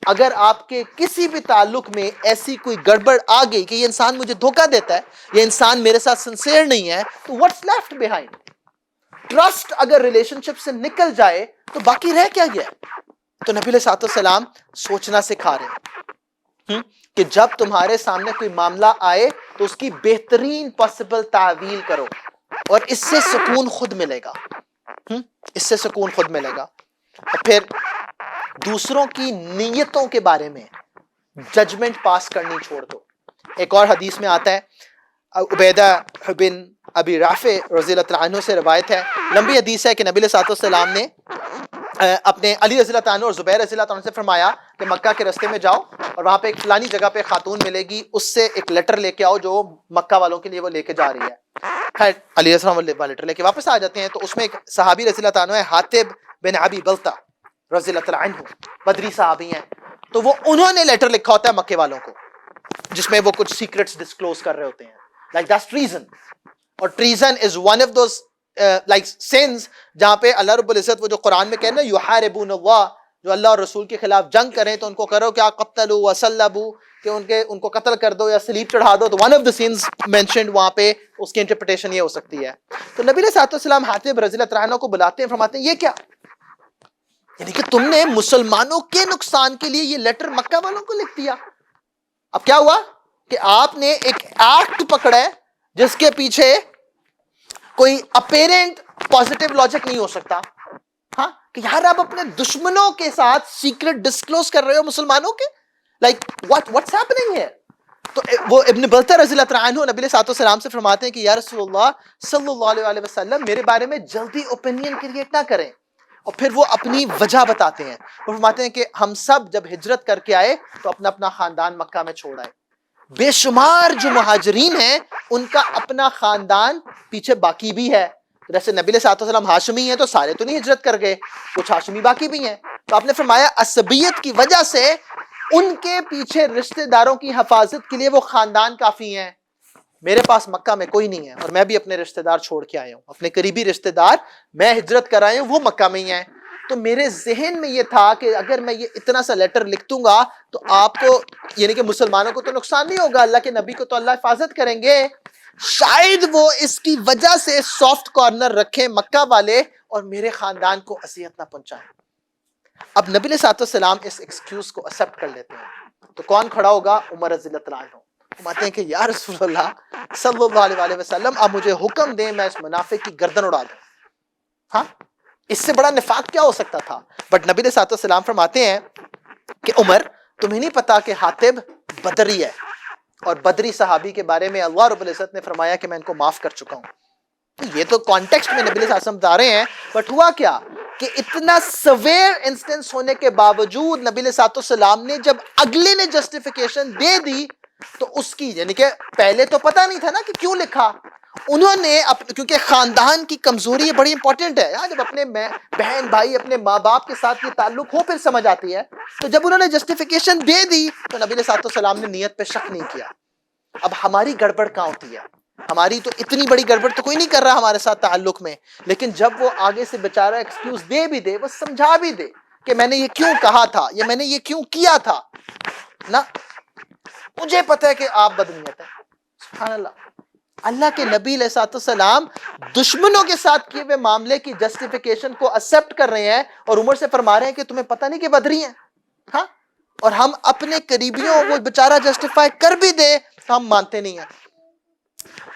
اگر آپ کے کسی بھی تعلق میں ایسی کوئی گڑبڑ آ گئی کہ یہ انسان مجھے دھوکہ دیتا ہے، یہ انسان میرے ساتھ سنسیئر نہیں ہے، تو واٹس لیفٹ بیہائنڈ؟ ٹرسٹ اگر ریلیشن شپ سے نکل جائے تو باقی رہ کیا گیا؟ تو نبی علیہ الصلوۃ والسلام سوچنا سکھا رہے ہیں کہ جب تمہارے سامنے کوئی معاملہ آئے تو اس کی بہترین پاسبل تعویل کرو اور اس سے سکون خود ملے گا۔ اس سے سکون خود ملے گا. اور پھر دوسروں کی نیتوں کے بارے میں ججمنٹ پاس کرنی چھوڑ دو. ایک اور حدیث میں آتا ہے, عبیدہ بن ابی رافع رضی اللہ عنہ سے روایت ہے, لمبی حدیث ہے, کہ نبی علیہ السلام نے اپنے علی رضی اللہ عنہ اور زبیر رضی اللہ عنہ سے فرمایا کہ مکہ کے رستے میں جاؤ اور وہاں پہ ایک فلانی جگہ پہ خاتون ملے گی, اس سے ایک لیٹر لے کے آؤ جو مکہ والوں کے لیے وہ لے کے جا رہی ہے. خیر علی رضی اللہ عنہ لیٹر لے کے واپس آ جاتے ہیں, تو اس میں ایک صحابی رضی اللہ عنہ ہے, حاتب بن ابی بلتہ رضی اللہ عنہ, بدری صحابی ہیں. تو وہ انہوں نے لیٹر لکھا ہوتا ہے مکے والوں کو, جس میں وہ کچھ سیکرٹس ڈسکلوز کر رہے ہوتے ہیں. لائک دیٹس ٹریزن, اور treason is one of those like sense جہاں پہ اللہ رب العزت وہ جو قرآن میں کہنا یحاربون اللہ, جو اللہ اور رسول کے خلاف جنگ کریں تو ان کو کرو کیا قتلوا وصلبوا, کہ ان کو قتل کر دو یا سلیب چڑھا دو. تو one of the sense mentioned وہاں پہ, اس کی انٹرپریٹیشن یہ ہو سکتی ہے. تو نبی علیہ السلام حاتب رضی اللہ عنہ کو بلاتے ہیں, فرماتے ہیں یہ کیا, یعنی کہ تم نے مسلمانوں کے نقصان کے لیے یہ لیٹر مکہ والوں کو لکھ دیا. اب کیا ہوا کہ آپ نے ایک ایکٹ پکڑا ہے جس کے پیچھے کوئی اپیرنٹ پازیٹیو لاجک نہیں ہو سکتا. ہاں کہ یار آپ اپنے دشمنوں کے ساتھ سیکرٹ ڈسکلوز کر رہے ہو مسلمانوں کے, لائک واٹس ہیپننگ ہے. تو وہ ابن بلتہ رضی اللہ عنہ نبی علیہ السلام سے فرماتے ہیں کہ یا رسول اللہ صلی اللہ علیہ وسلم میرے بارے میں جلدی اوپینین کریٹ نہ کریں. اور پھر وہ اپنی وجہ بتاتے ہیں, وہ فرماتے ہیں کہ ہم سب جب ہجرت کر کے آئے تو اپنا اپنا خاندان مکہ میں چھوڑ آئے. بے شمار جو مہاجرین ہیں ان کا اپنا خاندان پیچھے باقی بھی ہے. جیسے نبی علیہ السلام ہاشمی ہیں تو سارے تو نہیں ہجرت کر گئے, کچھ ہاشمی باقی بھی ہیں. تو آپ نے فرمایا عصبیت کی وجہ سے ان کے پیچھے رشتہ داروں کی حفاظت کے لیے وہ خاندان کافی ہیں. میرے پاس مکہ میں کوئی نہیں ہے اور میں بھی اپنے رشتہ دار چھوڑ کے آیا ہوں, اپنے قریبی رشتہ دار میں ہجرت کر آیا ہوں, وہ مکہ میں ہی ہیں. تو میرے ذہن میں یہ تھا کہ اگر میں یہ اتنا سا لیٹر لکھ دوں گا تو آپ کو یعنی کہ مسلمانوں کو تو نقصان نہیں ہوگا, اللہ کے نبی کو تو اللہ حفاظت کریں گے, شاید وہ اس کی وجہ سے سافٹ کارنر رکھیں مکہ والے اور میرے خاندان کو اذیت نہ پہنچائیں. اب نبی علیہ السلام اس ایکسکیوز کو ایکسپٹ کر لیتے ہیں. تو کون کھڑا ہوگا, عمر رضی اللہ عنہ. فرماتے ہیں کہ یا رسول اللہ صلی اللہ علیہ وسلم آپ مجھے حکم دیں میں اس منافق کی گردن اڑا دوں. ہاں اس سے بڑا نفاق کیا ہو سکتا تھا. بٹ نبی علیہ السلام فرماتے ہیں کہ عمر تمہیں نہیں پتا کہ حاتب بدری ہے, اور بدری صحابی کے بارے میں اللہ رب العزت نے فرمایا کہ میں ان کو معاف کر چکا ہوں. یہ تو کانٹیکسٹ میں نبی علیہ السلام بتا رہے ہیں, بٹ ہوا کیا کہ اتنا سویر انسٹنس ہونے کے باوجود نبی علیہ السلام نے جب اگلے نے جسٹیفیکیشن دے دی تو اس کی یعنی کہ پہلے تو پتا نہیں تھا نا کہ کیوں لکھا. انہوں نے کیونکہ خاندان کی کمزوری یہ بڑی امپورٹنٹ ہے, جب اپنے بہن بھائی اپنے ماں باپ کے ساتھ یہ تعلق ہو پھر سمجھ آتی ہے. تو جب انہوں نے جسٹیفیکیشن دے دی تو نبی علیہ السلام نے نیت پہ شک نہیں کیا. اب ہماری گڑبڑ کہاں ہوتی ہے, ہماری تو اتنی بڑی گڑبڑ تو کوئی نہیں کر رہا ہمارے ساتھ تعلق میں, لیکن جب وہ آگے سے بیچارہ ایکسکیوز دے بھی دے, وہ سمجھا بھی دے کہ میں نے یہ کیوں کہا تھا یا میں نے یہ کیوں کیا تھا نا, مجھے پتہ ہے کہ آپ بدنیت ہیں. سبحان اللہ, اللہ کے نبی علیہ السلام دشمنوں کے ساتھ کیے ہوئے معاملے کی جسٹیفیکیشن کو ایکسپٹ کر رہے ہیں اور عمر سے فرما رہے ہیں کہ تمہیں پتہ نہیں کہ بدری ہیں. ہاں اور ہم اپنے قریبیوں وہ بیچارہ جسٹیفائی کر بھی دے تو ہم مانتے نہیں ہیں.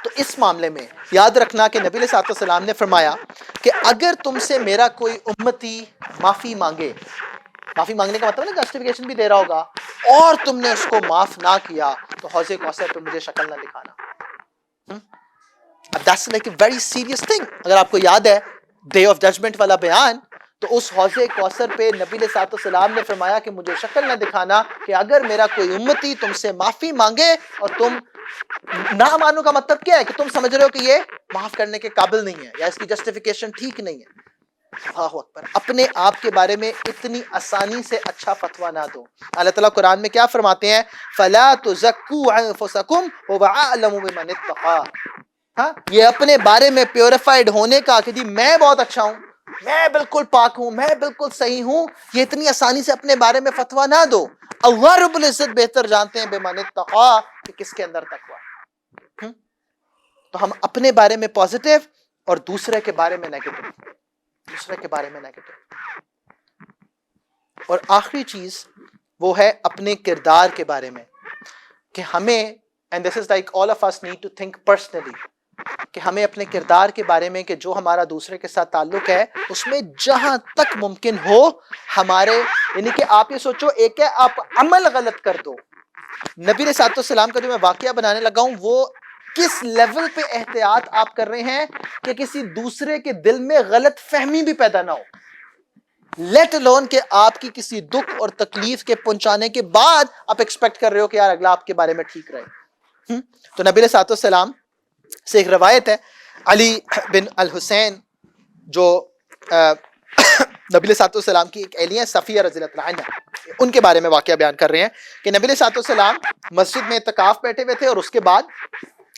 تو اس معاملے میں یاد رکھنا کہ نبی علیہ السلام نے فرمایا کہ اگر تم سے میرا کوئی امتی معافی مانگے, معافی مانگنے کا مطلب ہے جسٹیفیکیشن بھی دے رہا ہوگا, اور تم نے اس کو معاف نہ کیا تو حوض کوثر پہ مجھے شکل نہ دکھانا. That's like a very serious thing. اگر آپ کو یاد ہے ڈے آف ججمنٹ والا بیان, تو اس حوض کوثر پہ نبی علیہ السلام نے فرمایا کہ مجھے شکل نہ دکھانا کہ اگر میرا کوئی امتی تم سے معافی مانگے اور تم نہ مانو کا مطلب کیا ہے کہ تم سمجھ رہے ہو کہ یہ معاف کرنے کے قابل نہیں ہے یا اس کی جسٹیفیکیشن ٹھیک نہیں ہے. اللہ اکبر, اپنے آپ کے بارے میں اتنی آسانی سے اچھا فتویٰ نہ دو. اللہ تعالیٰ قرآن میں کیا فرماتے ہیں, فَلَا تُزَكُّوا أَنفُسَكُمْ هُوَ أَعْلَمُ بِمَنِ اتَّقَىٰ. ہاں یہ اپنے بارے میں پیوریفائڈ ہونے کا کہ جی میں بہت اچھا ہوں, میں بالکل پاک ہوں, میں بالکل صحیح ہوں, یہ اتنی آسانی سے اپنے بارے میں فتویٰ نہ دو. اللہ رب العزت بہتر جانتے ہیں بِمَنِ اتَّقَىٰ کہ کس کے اندر تقویٰ. تو ہم اپنے بارے میں پازیٹیو اور دوسرے کے بارے میں نیگیٹو, دوسرے کے بارے میں نیگیٹو. اور آخری چیز وہ ہے اپنے کردار کے بارے میں کہ ہمیں, and this is like all of us need to think personally, کہ ہمیں اپنے کردار کے بارے میں کہ جو ہمارا دوسرے کے ساتھ تعلق ہے اس میں جہاں تک ممکن ہو ہمارے، یعنی کہ آپ یہ سوچو، ایک ہے آپ عمل غلط کر دو، نبی علیہ الصلوۃ والسلام کا جو میں واقعہ بنانے لگا ہوں وہ کس لیول پہ احتیاط آپ کر رہے ہیں کہ کسی دوسرے کے دل میں غلط فہمی بھی پیدا نہ ہو، لیٹ الون کہ آپ کی کسی دکھ اور تکلیف کے پہنچانے کے بعد آپ ایکسپیکٹ کر رہے ہو کہ یار اگلا آپ کے بارے میں ٹھیک رہے۔ تو نبی علیہ الصلوۃ والسلام سے ایک روایت ہے، علی بن الحسین جو نبی علیہ الصلوۃ والسلام کی ایک اہلیہ صفیہ رضی اللہ عنہا، ان کے بارے میں واقعہ بیان کر رہے ہیں کہ نبی علیہ الصلوۃ والسلام مسجد میں اعتکاف بیٹھے ہوئے تھے اور اس کے بعد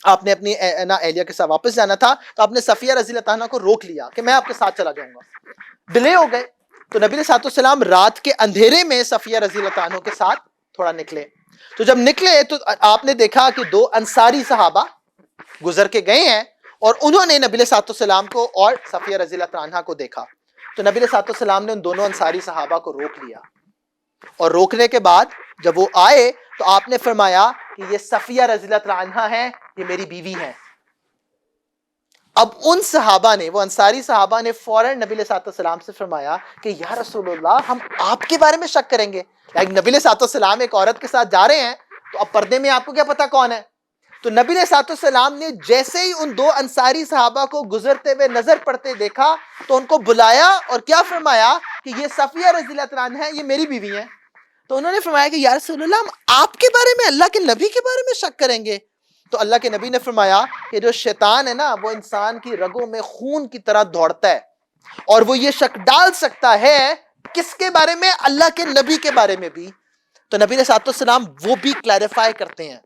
آپ نے اپنی اہلیہ کے ساتھ واپس جانا تھا، تو آپ نے صفیہ رضی اللہ عنہا کو روک لیا کہ میں آپ کے ساتھ چلا جاؤں گا، ڈیلے ہو گئے۔ تو نبی علیہ الصلوۃ والسلام رات کے اندھیرے میں صفیہ رضی اللہ عنہ کے ساتھ تھوڑا نکلے، تو جب نکلے تو آپ نے دیکھا کہ دو انصاری صحابہ گزر کے گئے ہیں اور انہوں نے نبی علیہ الصلوۃ والسلام کو اور صفیہ رضی اللہ عنہا کو دیکھا، تو نبی علیہ الصلوۃ والسلام نے ان دونوں انصاری صحابہ کو روک لیا، اور روکنے کے بعد جب وہ آئے تو آپ نے فرمایا کہ یہ صفیہ رضی اللہ عنہا ہے، یہ میری بیوی ہے۔ اب ان صحابہ نے، وہ انصاری صحابہ نے فوراً نبی علیہ الصلوۃ والسلام سے فرمایا کہ یا رسول اللہ ہم آپ کے بارے میں شک کریں گے، نبی علیہ الصلوۃ والسلام ایک عورت کے ساتھ جا رہے ہیں تو اب پردے میں آپ کو کیا پتا کون ہے؟ تو نبی علیہ الصلوۃ والسلام نے جیسے ہی ان دو انصاری صحابہ کو گزرتے ہوئے نظر پڑتے دیکھا تو ان کو بلایا اور کیا فرمایا کہ یہ صفیہ رضی اللہ عنہا ہے، یہ میری بیوی ہے۔ تو انہوں نے فرمایا کہ یا رسول اللہ ہم آپ کے بارے میں، اللہ کے نبی کے بارے میں شک کریں گے؟ تو اللہ کے نبی نے فرمایا کہ جو شیطان ہے نا وہ انسان کی رگوں میں خون کی طرح دوڑتا ہے، اور وہ یہ شک ڈال سکتا ہے کس کے بارے میں؟ اللہ کے نبی کے بارے میں بھی۔ تو نبی علیہ الصلوۃ والسلام وہ بھی کلیریفائی کرتے ہیں،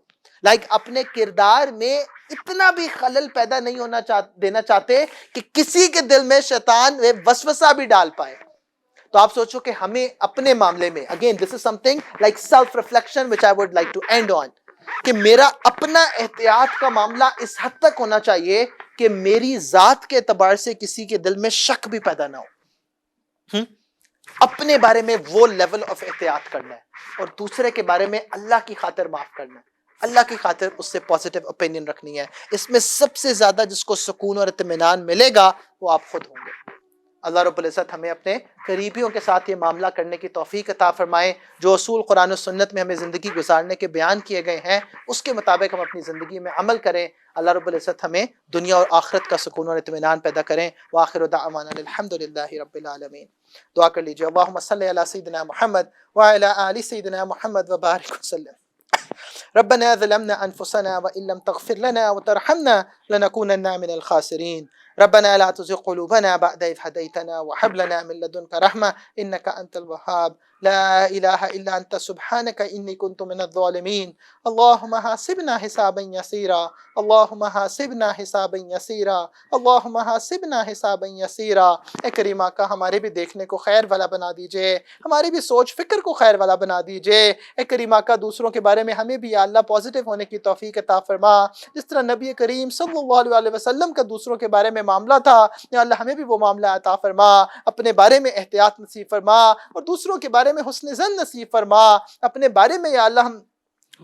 اپنے کردار میں اتنا بھی خلل پیدا نہیں دینا چاہتے کہ کسی کے دل میں شیطان وسوسہ بھی ڈال پائے۔ تو آپ سوچو کہ ہمیں اپنے معاملے میں، again this is something like self reflection which I would like to end on, کہ میرا اپنا احتیاط کا معاملہ اس حد تک ہونا چاہیے کہ میری ذات کے اعتبار سے کسی کے دل میں شک بھی پیدا نہ ہو، اپنے بارے میں وہ لیول آف احتیاط کرنا ہے، اور دوسرے کے بارے میں اللہ کی خاطر معاف کرنا ہے، اللہ کی خاطر اس سے پازیٹیو اوپینین رکھنی ہے۔ اس میں سب سے زیادہ جس کو سکون اور اطمینان ملے گا وہ آپ خود ہوں گے۔ اللہ رب العزت ہمیں اپنے قریبیوں کے ساتھ یہ معاملہ کرنے کی توفیق عطا فرمائے، جو اصول قرآن و سنت میں ہمیں زندگی گزارنے کے بیان کیے گئے ہیں اس کے مطابق ہم اپنی زندگی میں عمل کریں۔ اللہ رب العزت ہمیں دنیا اور آخرت کا سکون اور اطمینان پیدا کریں۔ وآخر دعوانا الحمدللہ رب العالمین۔ دعا کر لیجیے، اللہم صلی علی سیدنا محمد وعلی آل سیدنا محمد وبارک وسلم۔ ربنا ظلمنا انفسنا وان لم تغفر لنا وترحمنا لنكونن من الخاسرين۔ ربنا لا تزغ قلوبنا بعد إذ هديتنا وهب لنا من لدنك رحمة إنك أنت الوهاب، لا إله إلا أنت سبحانك إني كنت من الظالمين۔ اللهم حاسبنا حسابا يسيرا، اللهم حاسبنا حسابا يسيرا، اللهم حاسبنا حسابا يسيرا۔ اے کریم آقا ہمارے بھی دیکھنے کو خیر والا بنا دیجئے، ہماری بھی سوچ فکر کو خیر والا بنا دیجئے۔ اے کریم آقا دوسروں کے بارے میں ہمیں بھی یا اللہ پازیٹیو ہونے کی توفیق عطا فرما، جس طرح نبی کریم صلی اللہ علیہ وسلم کا دوسروں کے بارے میں معاملہ تھا، یا اللہ ہمیں بھی وہ معاملہ عطا فرما، اپنے بارے میں احتیاط نصیب فرما اور دوسروں کے بارے میں حسن ظن نصیب فرما۔ اپنے بارے میں یا اللہ ہم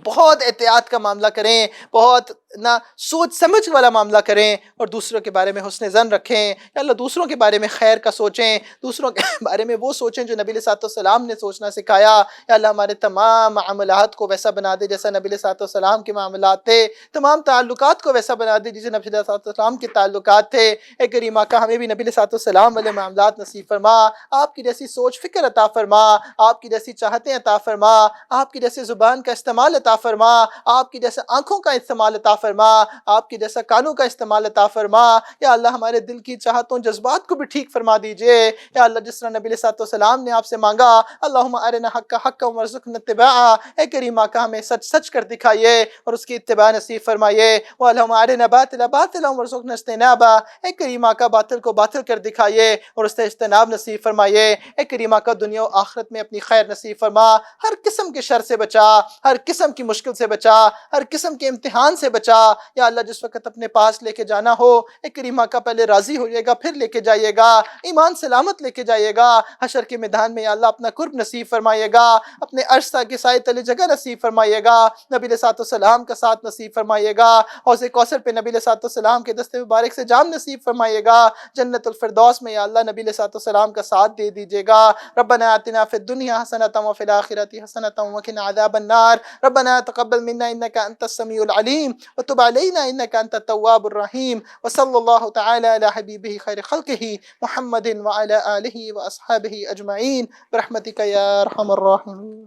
بہت احتیاط کا معاملہ کریں، بہت نہ سوچ سمجھ والا معاملہ کریں، اور دوسروں کے بارے میں حسن ظن رکھیں۔ یا اللہ دوسروں کے بارے میں خیر کا سوچیں، دوسروں کے بارے میں وہ سوچیں جو نبی علیہ الصلوۃ والسلام نے سوچنا سکھایا۔ یا اللہ ہمارے تمام معاملات کو ویسا بنا دے جیسا نبی علیہ الصلوۃ والسلام کے معاملات تھے، تمام تعلقات کو ویسا بنا دے جیسے نبی علیہ الصلوۃ والسلام کے تعلقات تھے۔ اے کریم آقا ہمیں بھی نبی علیہ الصلوۃ والسلام والے معاملات نصیب فرما، آپ کی جیسی سوچ فکر عطا فرما، آپ کی جیسی چاہتیں عطا فرما، آپ کی جیسے زبان کا استعمال عطا فرما، آپ کی جیسے آنکھوں کا استعمال عطا فرما، آپ کی جیسا کانوں کا استعمال عطا فرما۔ یا اللہ ہمارے دل کی چاہتوں جذبات کو بھی ٹھیک فرما دیجئے۔ یا اللہ جس طرح نبی علیہ الصلوۃ والسلام نے آپ سے مانگا اللہم ارنا حق حقا وارزقنا اتباعہ، اے کریم آقا ہمیں سچ سچ کر دکھائیے اور اس کی اتباع نصیب فرمائیے۔ واللہم ارنا باطلا باطلا وارزقنا اجتنابہ، اے کریم آقا باطل کو باطل کر دکھائیے اور اس سے اجتناب نصیب فرمائیے۔ اے کریم آقا دنیا و آخرت میں اپنی خیر نصیب فرما، ہر قسم کے شر سے بچا، ہر قسم کی مشکل سے بچا، ہر قسم کے امتحان سے بچا یا اللہ۔ جس وقت اپنے پاس لے کے جانا ہو، ایک کریم آقا پہلے راضی ہوئیے گا پھر لے کے جائیے گا، ایمان سلامت لے کے جائیے گا، حشر کے میدان میں یا اللہ اپنا قرب نصیب فرمائیے گا، اپنے عرش کے سائے تلے جگہ نصیب فرمائیے گا، نبی علیہ الصلوۃ والسلام کا ساتھ نصیب فرمائیے گا، حوض کوثر پہ نبی علیہ الصلوۃ والسلام کے دست مبارک سے جام نصیب فرمائیے گا، جنت الفردوس میں یا اللہ نبی علیہ الصلوۃ والسلام کا ساتھ دے دیجیے گا۔ ربنا آتنا فی الدنیا حسنۃ وفی الآخرۃ حسنۃ وقنا عذاب النار، ربنا تقبل منا انک انت السمیع العلیم وتب علینا انک انت التواب الرحیم، وصلی اللہ تعالی علی حبیبہ خیر خلقہ محمد وعلی آلہ واصحابہ اجمعین برحمتک یا ارحم الراحمین۔